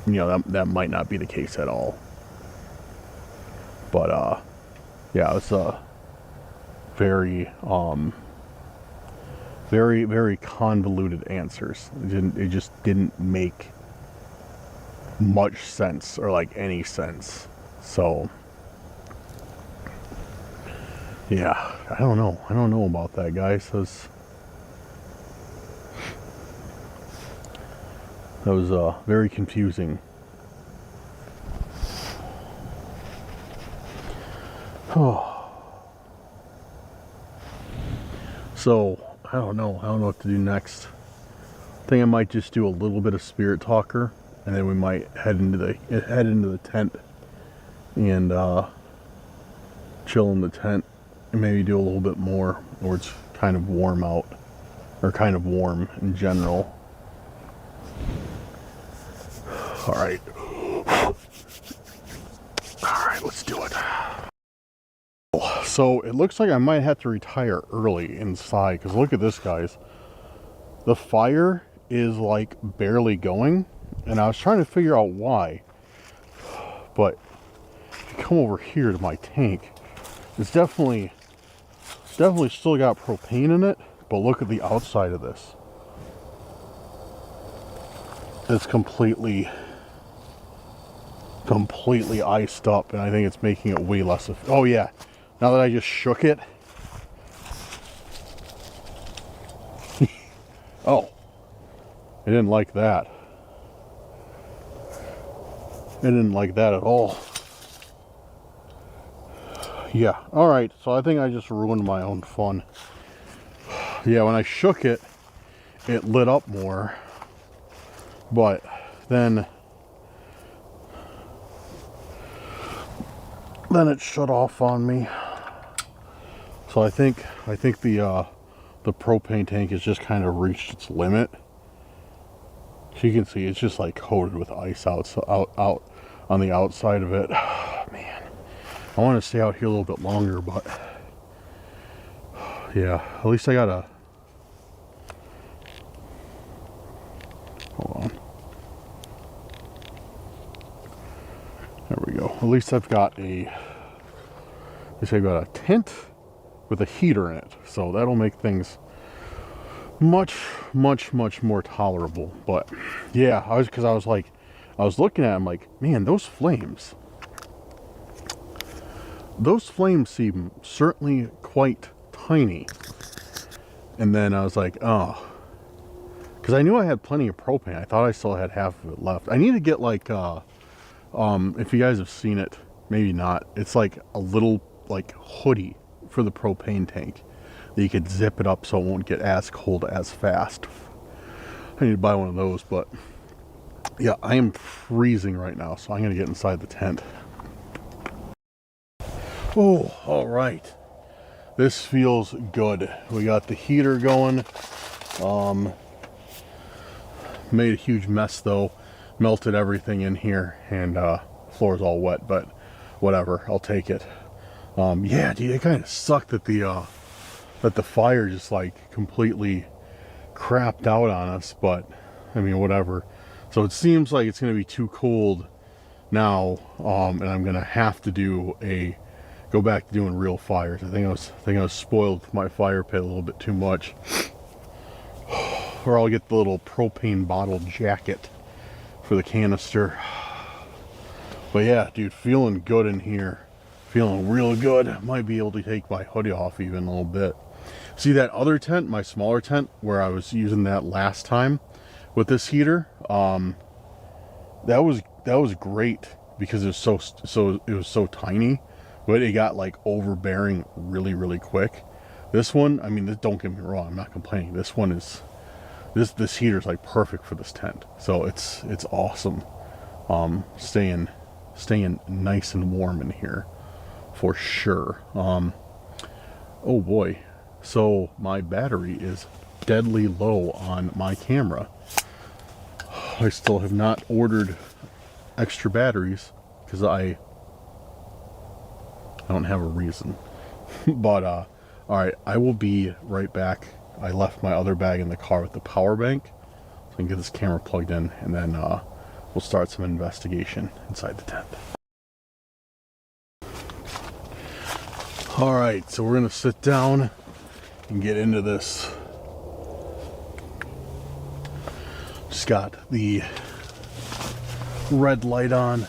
you know, that might not be the case at all. But yeah, it's very very convoluted answers. It just didn't make much sense, or like any sense. So yeah, I don't know about that, guys. That was very confusing. So I don't know what to do next. I think I might just do a little bit of spirit talker, and then we might head into the tent and chill in the tent, and maybe do a little bit more, or it's kind of warm out, or kind of warm in general. All right, let's do it. So it looks like I might have to retire early inside, because look at this, guys. The fire is like barely going, and I was trying to figure out why. But if you come over here to my tank, it's definitely still got propane in it, but look at the outside of this. It's completely iced up, and I think it's making it way less oh yeah, now that I just shook it. Oh, I didn't like that. I didn't like that at all. Yeah, alright, so I think I just ruined my own fun. Yeah, when I shook it, it lit up more, but then it shut off on me. So I think the propane tank has just kind of reached its limit. So you can see it's just like coated with ice out on the outside of it. Man, I want to stay out here a little bit longer, but yeah, at least I got a, hold on. There we go. At least I've got a tent with a heater in it, so that'll make things much more tolerable. But yeah, I was looking at them like, man, those flames seem certainly quite tiny. And then I was like, oh, because I knew I had plenty of propane. I thought I still had half of it left. I need to get like if you guys have seen it, maybe not, it's like a little like hoodie for the propane tank that you could zip it up so it won't get as cold as fast. I need to buy one of those. But yeah, I am freezing right now, so I'm gonna get inside the tent. Oh, all right, this feels good. We got the heater going. Made a huge mess though, melted everything in here, and floor's all wet, but whatever, I'll take it. Yeah, dude, it kind of sucked that the fire just like completely crapped out on us, but I mean, whatever. So it seems like it's gonna be too cold now, and I'm gonna have to go back to doing real fires. I think I was spoiled with my fire pit a little bit too much. Or I'll get the little propane bottle jacket for the canister. But yeah, dude, feeling good in here. Feeling real good. Might be able to take my hoodie off even a little bit. See that other tent, my smaller tent, where I was using that last time with this heater? That was great because it was so tiny. but it got like overbearing really, really quick. This one, I mean, don't get me wrong, I'm not complaining. This one is, this heater is like perfect for this tent. So it's awesome. Staying nice and warm in here for sure. Oh boy. So my battery is deadly low on my camera. I still have not ordered extra batteries because I don't have a reason. But all right, I will be right back. I left my other bag in the car with the power bank, so I can get this camera plugged in, and then we'll start some investigation inside the tent. All right, so we're gonna sit down and get into this. Just got the red light on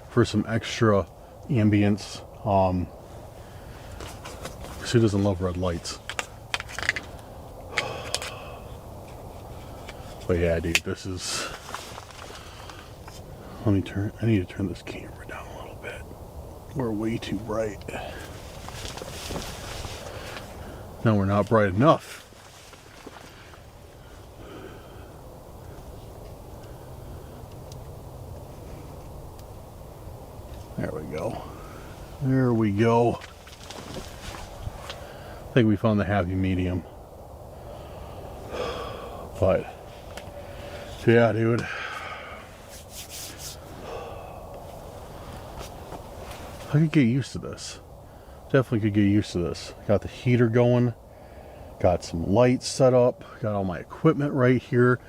for some extra ambience. Who doesn't love red lights? But yeah, dude, this is. I need to turn this camera down a little bit. We're way too bright. No, we're not bright enough. There we go. There we go. I think we found the happy medium. But yeah, dude. I could get used to this. Definitely could get used to this. Got the heater going. Got some lights set up. Got all my equipment right here.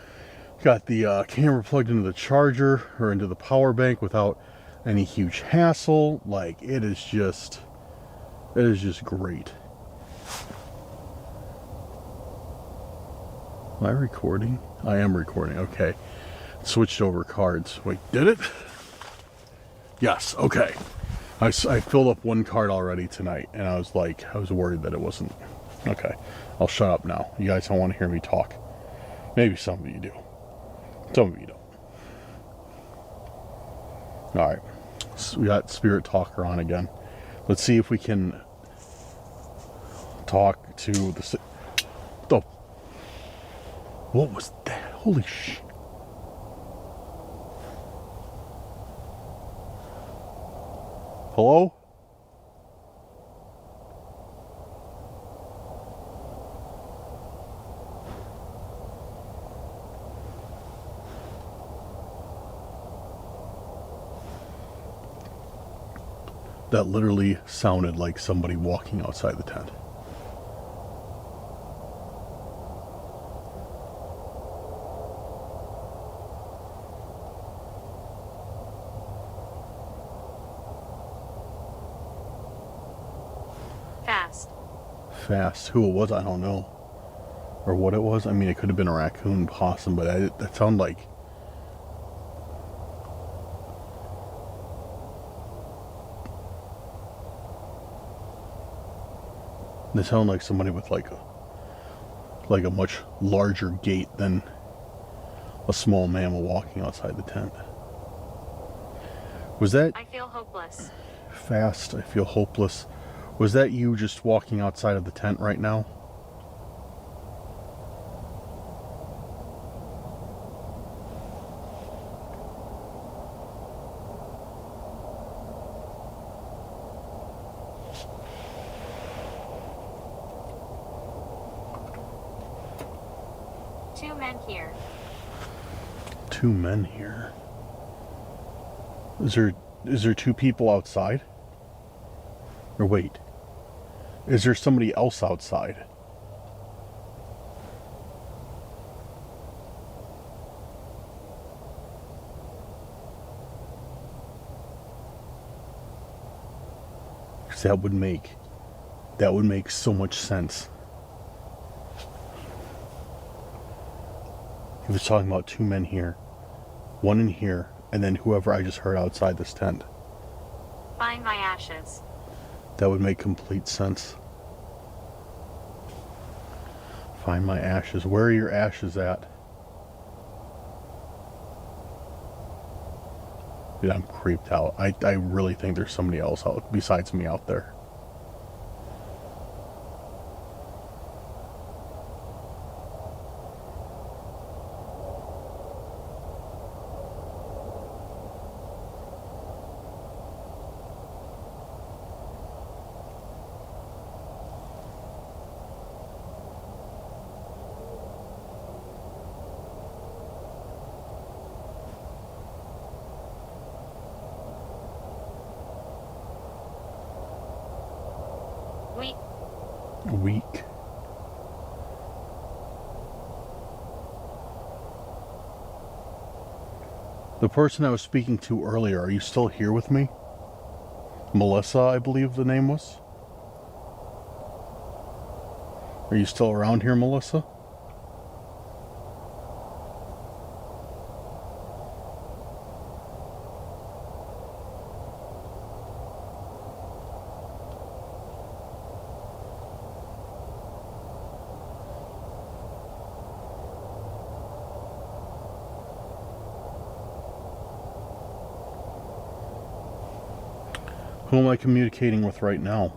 Got the camera plugged into the charger or into the power bank without any huge hassle. Like, it is just great. Am I recording? I am recording. Okay. Switched over cards. Wait, did it? Yes. Okay. I filled up one card already tonight, and I was worried that it wasn't. Okay. I'll shut up now. You guys don't want to hear me talk. Maybe some of you do. Some of you don't. All right. So we got Spirit Talker on again. Let's see if we can talk to the... Oh. What was that? Holy sh... Hello? That literally sounded like somebody walking outside the tent. Fast. Who it was, I don't know. Or what it was. I mean, it could have been a raccoon, possum, but that sounded like... They sound like somebody with like a much larger gait than a small mammal walking outside the tent. Was that... I feel hopeless. Fast, I feel hopeless. Was that you just walking outside of the tent right now? Two men here. Two men here. Is there two people outside? Or wait. Is there somebody else outside? Because that would make so much sense. He was talking about two men here, one in here, and then whoever I just heard outside this tent. Find my ashes. That would make complete sense. Find my ashes. Where are your ashes at? Dude, I'm creeped out. I really think there's somebody else out besides me out there. Weak. Weak. The person I was speaking to earlier, are you still here with me? Melissa, I believe the name was. Are you still around here, Melissa? Who am I communicating with right now?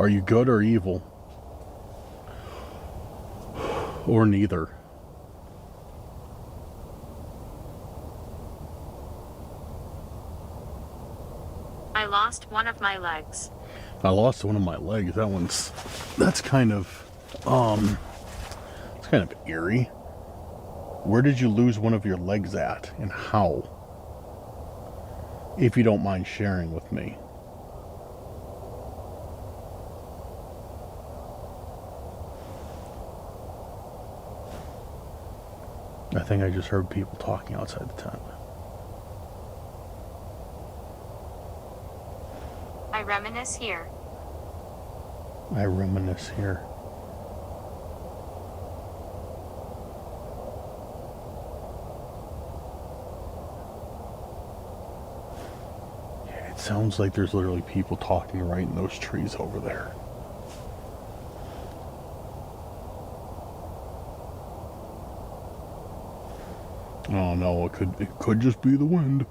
Are you good or evil? Or neither? I lost one of my legs. I lost one of my legs. That's kind of, it's kind of eerie. Where did you lose one of your legs at, and how? If you don't mind sharing with me. I think I just heard people talking outside the tent. I reminisce here. I reminisce here. Yeah, it sounds like there's literally people talking right in those trees over there. Oh no, it could just be the wind.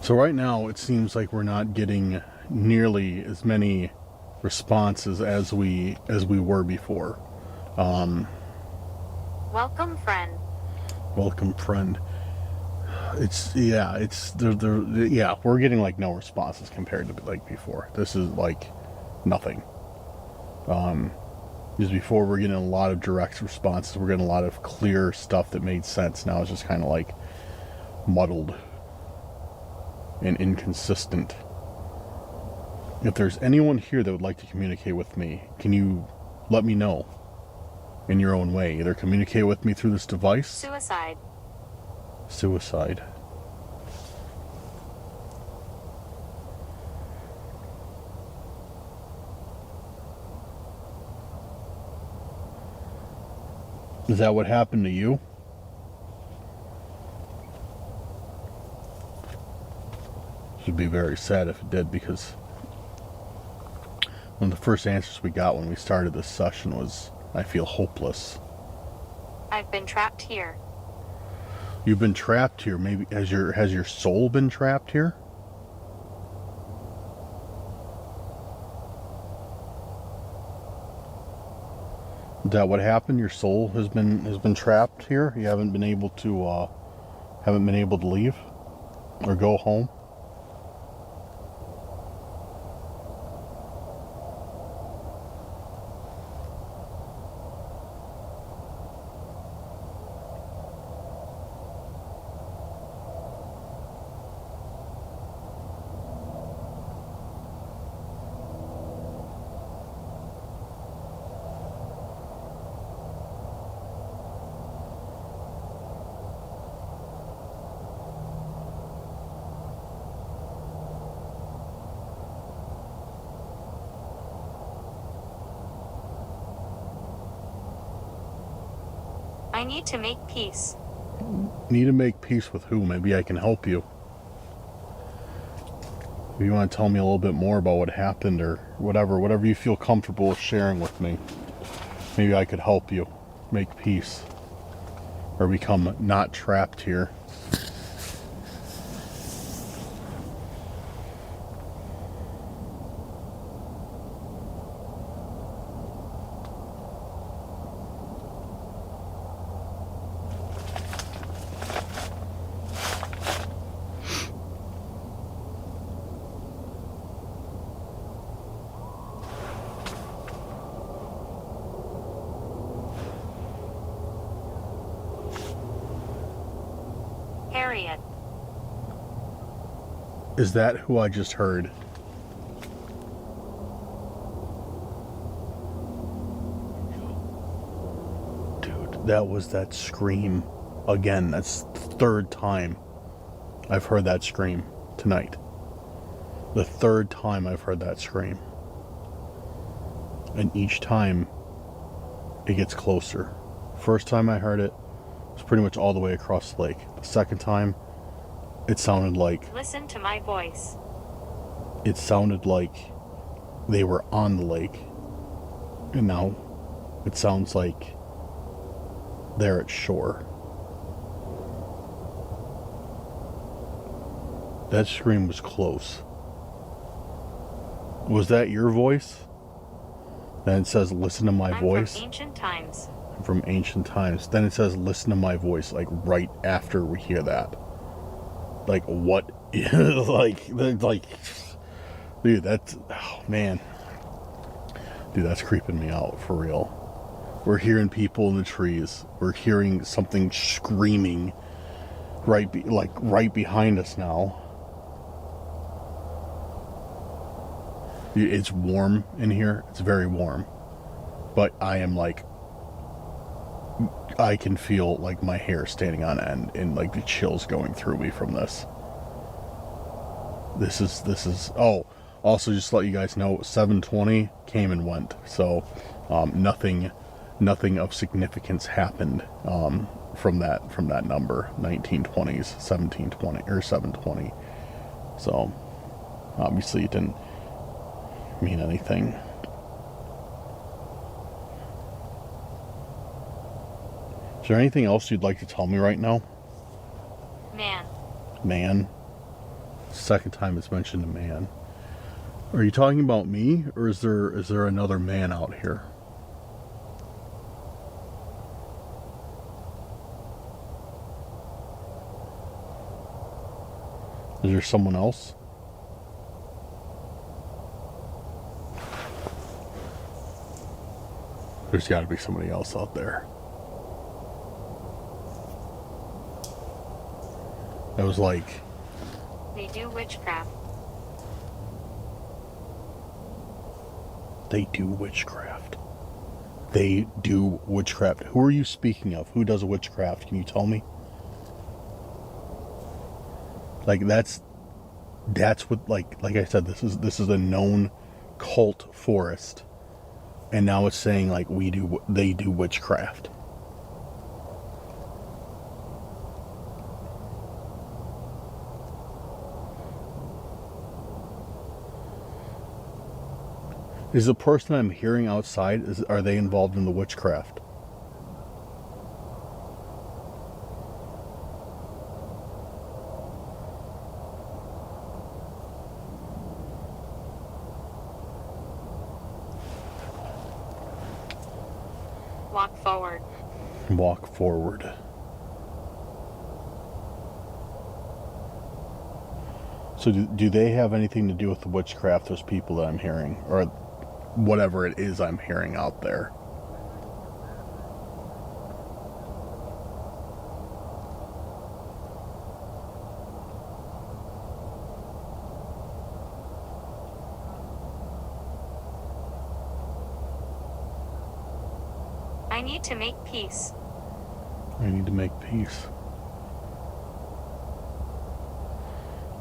So right now it seems like we're not getting nearly as many responses as we were before. Welcome, friend. Welcome, friend. We're getting like no responses compared to like before. This is like nothing. Because before we're getting a lot of direct responses, we're getting a lot of clear stuff that made sense. Now it's just kind of like muddled and inconsistent. If there's anyone here that would like to communicate with me, can you let me know in your own way? Either communicate with me through this device. Suicide. Suicide. Is that what happened to you? Should be very sad if it did, because one of the first answers we got when we started this session was, I feel hopeless. I've been trapped here. You've been trapped here. Maybe has your soul been trapped here? Is that what happened? Your soul has been trapped here? You haven't been able to leave or go home? I need to make peace. Need to make peace with who? Maybe I can help you. If you want to tell me a little bit more about what happened or whatever you feel comfortable with sharing with me, maybe I could help you make peace or become not trapped here. Harriet. Is that who I just heard? Dude, that was that scream. Again, that's the third time I've heard that scream tonight. The third time I've heard that scream. And each time it gets closer. First time I heard it was pretty much all the way across the lake. The second time, it sounded like... Listen to my voice. It sounded like they were on the lake. And now it sounds like they're at shore. That scream was close. Was that your voice? Then it says, listen to my voice. From ancient times. From ancient times. Then it says, listen to my voice, like right after we hear that. Like, what? like, dude, that's, oh man. Dude, that's creeping me out, for real. We're hearing people in the trees. We're hearing something screaming right behind us now. It's warm in here. It's very warm. But I am like, I can feel like my hair standing on end and like the chills going through me from this. This is, oh, also just to let you guys know, 720 came and went. So, nothing of significance happened, from that number, 1920s, 1720 or 720. So, obviously it didn't mean anything. Is there anything else you'd like to tell me right now? Man? Second time it's mentioned a man. Are you talking about me, or is there another man out here? Is there someone else? There's got to be somebody else out there. I was like... They do witchcraft. They do witchcraft. They do witchcraft. Who are you speaking of? Who does witchcraft? Can you tell me? Like, that's what, like I said, this is a known cult forest. And now it's saying, like, they do witchcraft. Is the person I'm hearing outside, are they involved in the witchcraft? Walk forward. Walk forward. So do they have anything to do with the witchcraft, those people that I'm hearing? Or whatever it is I'm hearing out there? I need to make peace. I need to make peace.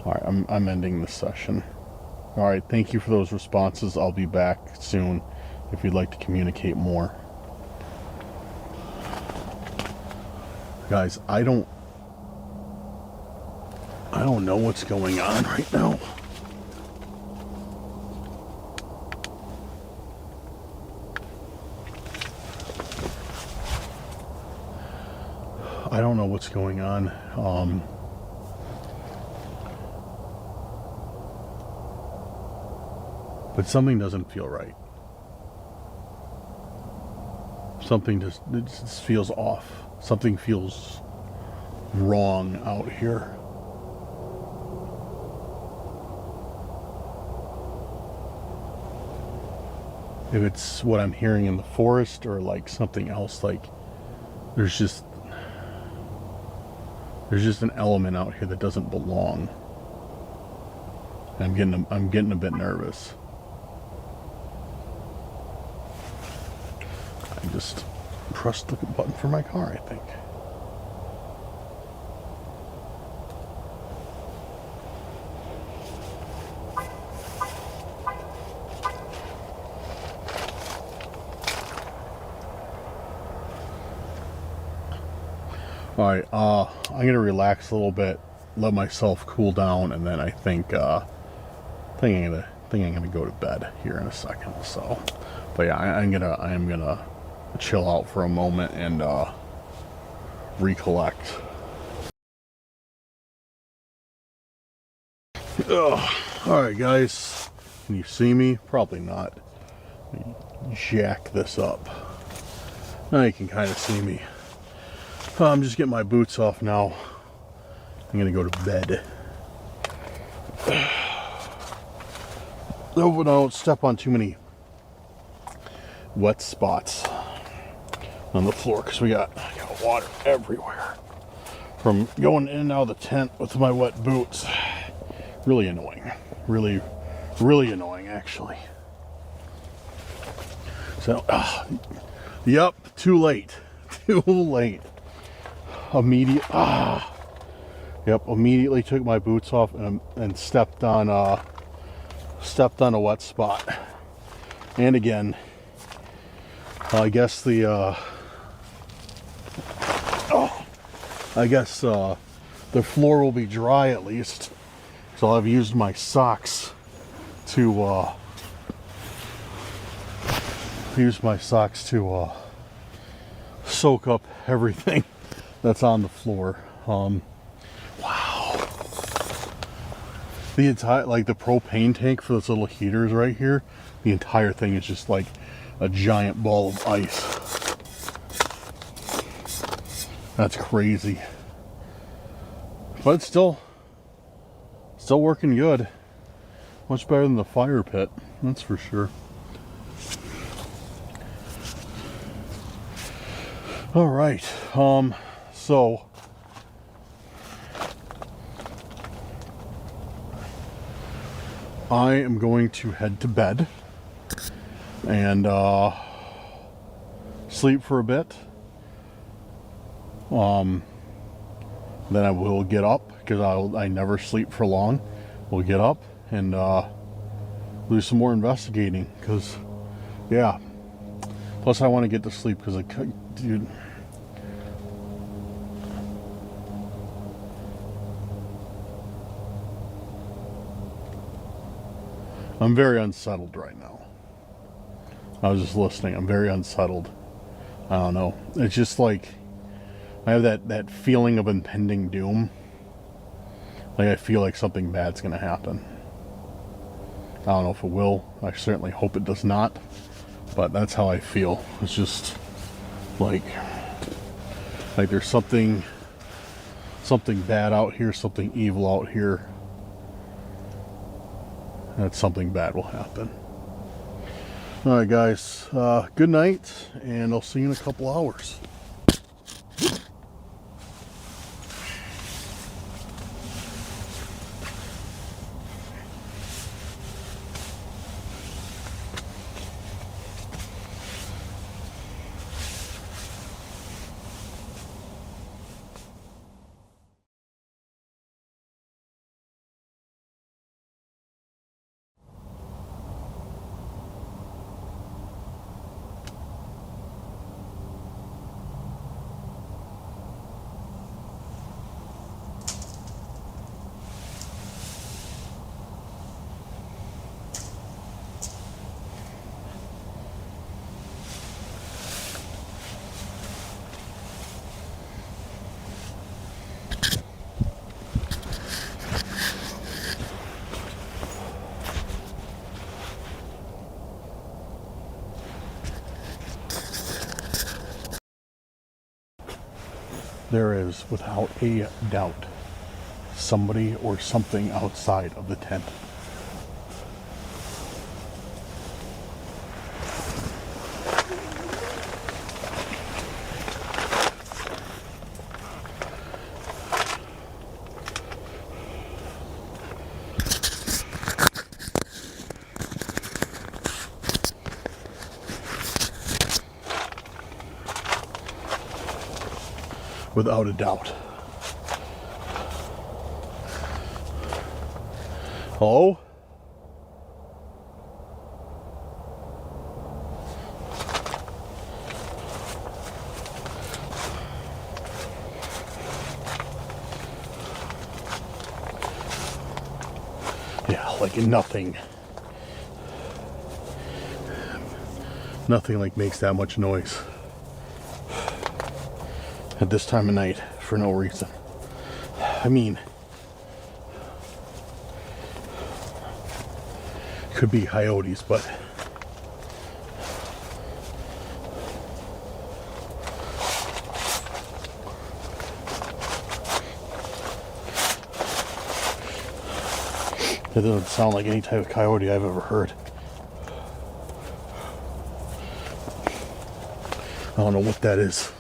Alright, I'm ending this session. Alright, thank you for those responses. I'll be back soon if you'd like to communicate more. Guys, I don't know what's going on right now. I don't know what's going on. But something doesn't feel right. Something just feels off. Something feels wrong out here. If it's what I'm hearing in the forest or like something else, like there's just an element out here that doesn't belong. I'm getting a bit nervous. I just pressed the button for my car, I think. Alright, I'm gonna relax a little bit, let myself cool down, and then I think I'm gonna go to bed here in a second. So, but yeah, I am gonna chill out for a moment and recollect. Alright guys, can you see me? Probably not. Let me jack this up. Now you can kind of see me. I'm just getting my boots off now. I'm gonna go to bed. Hope I don't step on too many wet spots on the floor, because I got water everywhere from going in and out of the tent with my wet boots. Really annoying. Really annoying, actually. So, yep, too late. Too late. Immediately took my boots off and stepped on a wet spot. And again, I guess the floor will be dry at least. So I've used my socks to soak up everything that's on the floor. Wow. The entire, like the propane tank for those little heaters right here, the entire thing is just like a giant ball of ice. That's crazy. But it's still working good. Much better than the fire pit, that's for sure. All right, so I am going to head to bed and sleep for a bit. Then I will get up, because I never sleep for long. We'll get up and do some more investigating, because yeah. Plus I want to get to sleep, because dude. I'm very unsettled right now. I was just listening. I'm very unsettled. I don't know. It's just like I have that feeling of impending doom. Like I feel like something bad's gonna happen. I don't know if it will. I certainly hope it does not. But that's how I feel. It's just like there's something bad out here, something evil out here. That something bad will happen. Alright guys, good night, and I'll see you in a couple hours. There is, without a doubt, somebody or something outside of the tent. Without a doubt. Hello? Yeah, like nothing. Nothing like makes that much noise at this time of night for no reason. I mean, could be coyotes, but it doesn't sound like any type of coyote I've ever heard. I don't know what that is.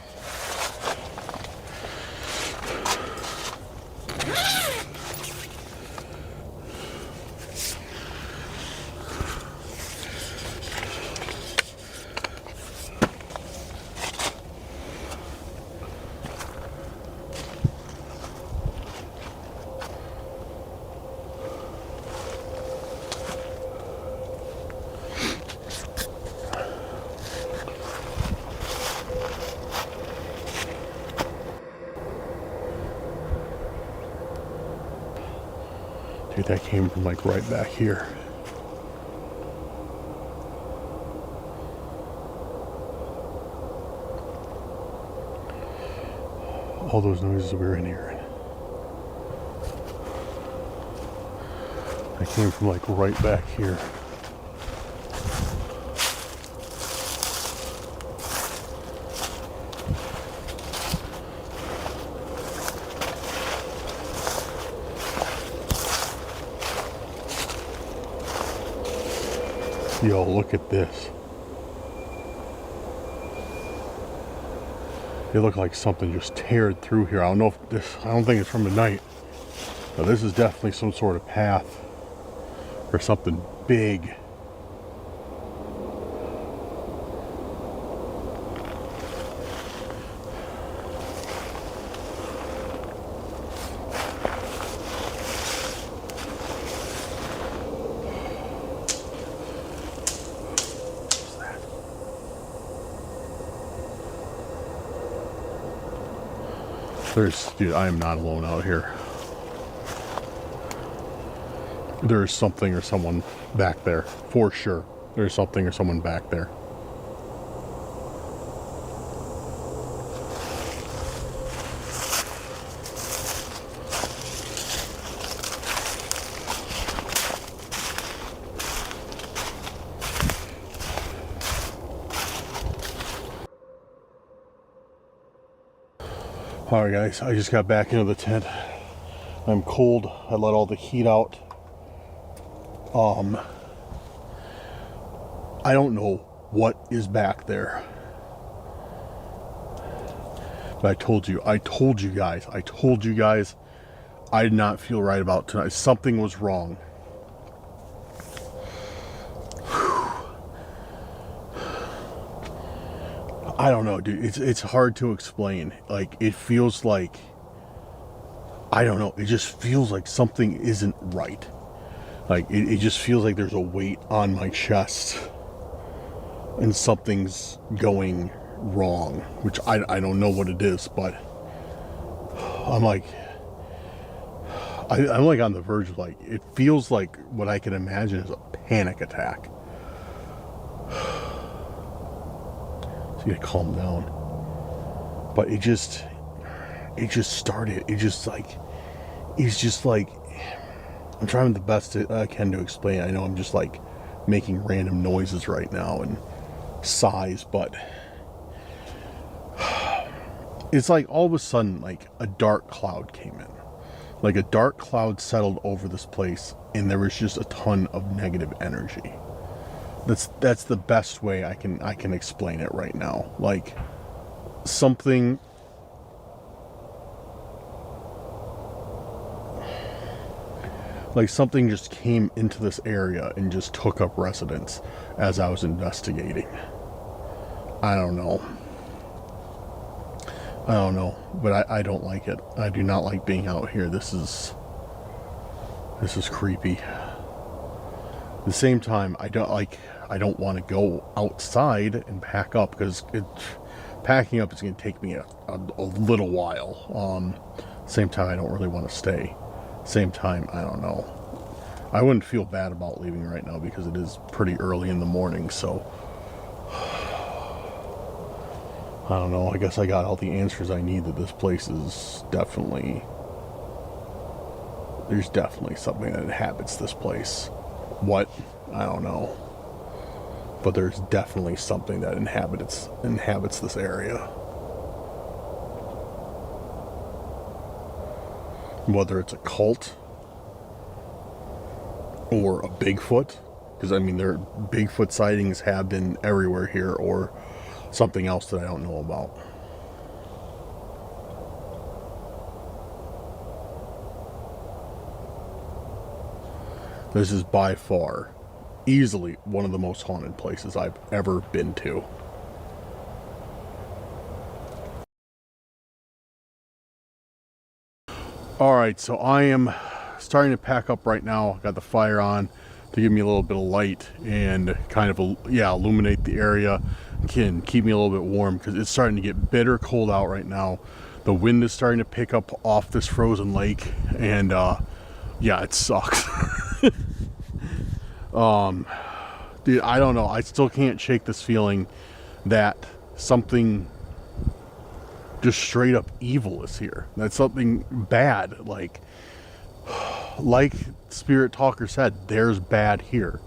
Dude, that came from like right back here. All those noises we were in here. That came from like right back here. Yo, look at this. It looked like something just teared through here. I don't know if this, I don't think it's from the night, but this is definitely some sort of path or something big. Dude, I am not alone out here. There's something or someone back there, for sure. There's something or someone back there. Alright guys, I just got back into the tent. I'm cold. I let all the heat out. I don't know what is back there. But I told you guys, I did not feel right about tonight. Something was wrong. I don't know, dude. It's hard to explain. Like, it feels like, I don't know. It just feels like something isn't right. Like, it just feels like there's a weight on my chest. And something's going wrong. Which I don't know what it is, but I'm like, I'm like on the verge of like, it feels like what I can imagine is a panic attack. So you gotta calm down. But it just started. It's just like, I'm trying the best I can to explain. I know I'm just like making random noises right now and sighs, but it's like all of a sudden, like a dark cloud came in. Like a dark cloud settled over this place, and there was just a ton of negative energy. That's the best way I can explain it right now. Like something just came into this area and just took up residence as I was investigating. I don't know, but I don't like it. I do not like being out here. This is creepy. At the same time, I don't want to go outside and pack up, because packing up is going to take me a little while. Same time, I don't really want to stay. Same time, I don't know. I wouldn't feel bad about leaving right now because it is pretty early in the morning, so I don't know. I guess I got all the answers I need that this place is definitely... There's definitely something that inhabits this place. What? I don't know. But there's definitely something that inhabits this area. Whether it's a cult or a Bigfoot, because I mean, there Bigfoot sightings have been everywhere here, or something else that I don't know about. This is by far, easily one of the most haunted places I've ever been to. Alright, so I am starting to pack up right now. Got the fire on to give me a little bit of light and kind of, illuminate the area. Can keep me a little bit warm because it's starting to get bitter cold out right now. The wind is starting to pick up off this frozen lake, and yeah, it sucks. Dude, I don't know. I still can't shake this feeling that something just straight up evil is here. That something bad, like Spirit Talker said, there's bad here.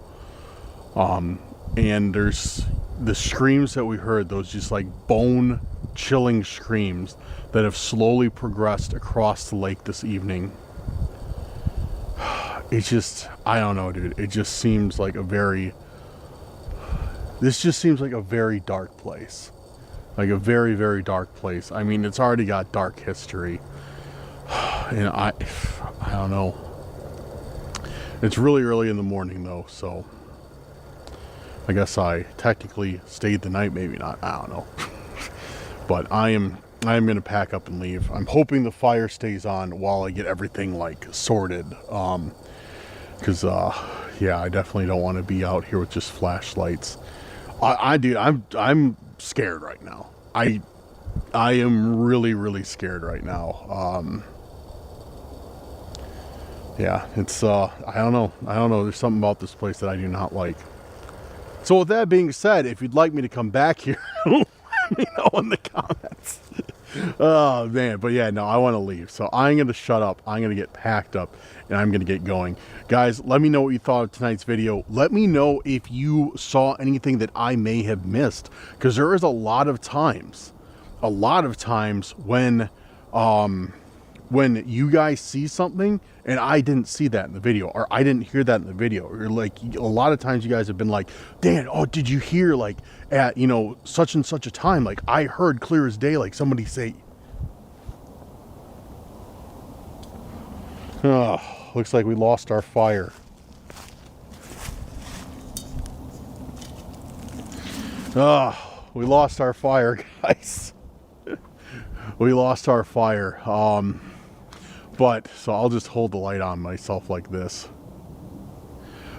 And there's the screams that we heard, those just like bone chilling screams that have slowly progressed across the lake this evening. It's just, I don't know, dude. It just seems like this just seems like a very dark place. Like a very, very dark place. I mean, it's already got dark history. And I don't know. It's really early in the morning though, so I guess I technically stayed the night, maybe not. I don't know. But I am going to pack up and leave. I'm hoping the fire stays on while I get everything like sorted. Because yeah, I definitely don't want to be out here with just flashlights. I'm scared right now. I am really, really scared right now. Yeah, it's I don't know. There's something about this place that I do not like. So with that being said, if you'd like me to come back here, let me know in the comments. Oh man, but yeah, no, I want to leave. So I'm going to shut up. I'm going to get packed up and I'm going to get going. Guys, let me know what you thought of tonight's video. Let me know if you saw anything that I may have missed, because there is a lot of times when you guys see something and I didn't see that in the video, or I didn't hear that in the video, or like a lot of times you guys have been like, Dan, oh, did you hear like at, you know, such and such a time, like I heard clear as day, like somebody say, oh, looks like we lost our fire. Oh, we lost our fire, guys. We lost our fire. But so I'll just hold the light on myself like this.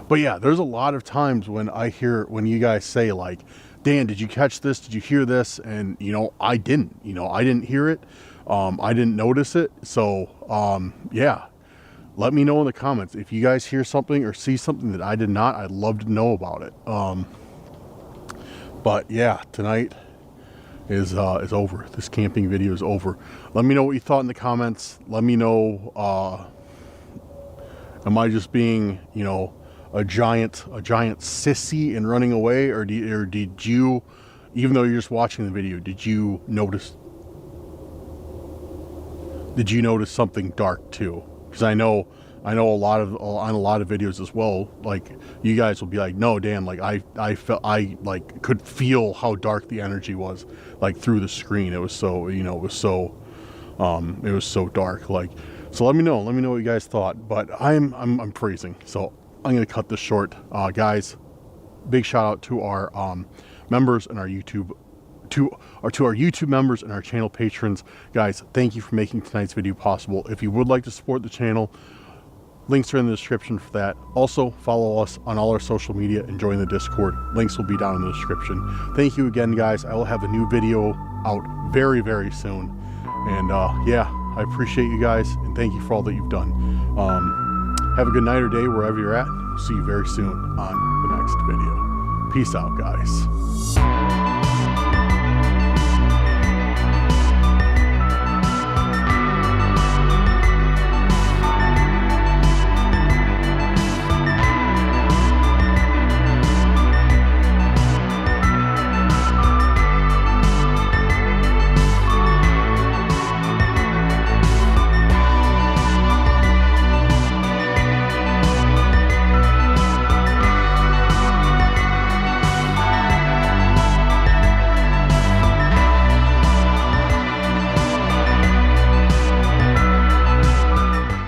But yeah, there's a lot of times when when you guys say like, Dan, did you catch this? Did you hear this? And you know, I didn't hear it. I didn't notice it. So yeah, let me know in the comments if you guys hear something or see something that I did not. I'd love to know about it. But yeah, tonight is over. This camping video is over. Let me know what you thought in the comments. Let me know, am I just being, you know, a giant sissy and running away, or did you, even though you're just watching the video, did you notice did you notice something dark too? Because I know on a lot of videos as well, like you guys will be like, no, Dan, like I felt, I like could feel how dark the energy was, like through the screen. It was so, you know, it was so dark. Like, so let me know what you guys thought. But I'm freezing, so I'm gonna cut this short. Guys, big shout out to our members and our YouTube. To our YouTube members and our channel patrons. Guys, thank you for making tonight's video possible. If you would like to support the channel, links are in the description for that. Also, follow us on all our social media and join the Discord. Links will be down in the description. Thank you again, guys. I will have a new video out very, very soon. And yeah, I appreciate you guys and thank you for all that you've done. Have a good night or day wherever you're at. See you very soon on the next video. Peace out, guys.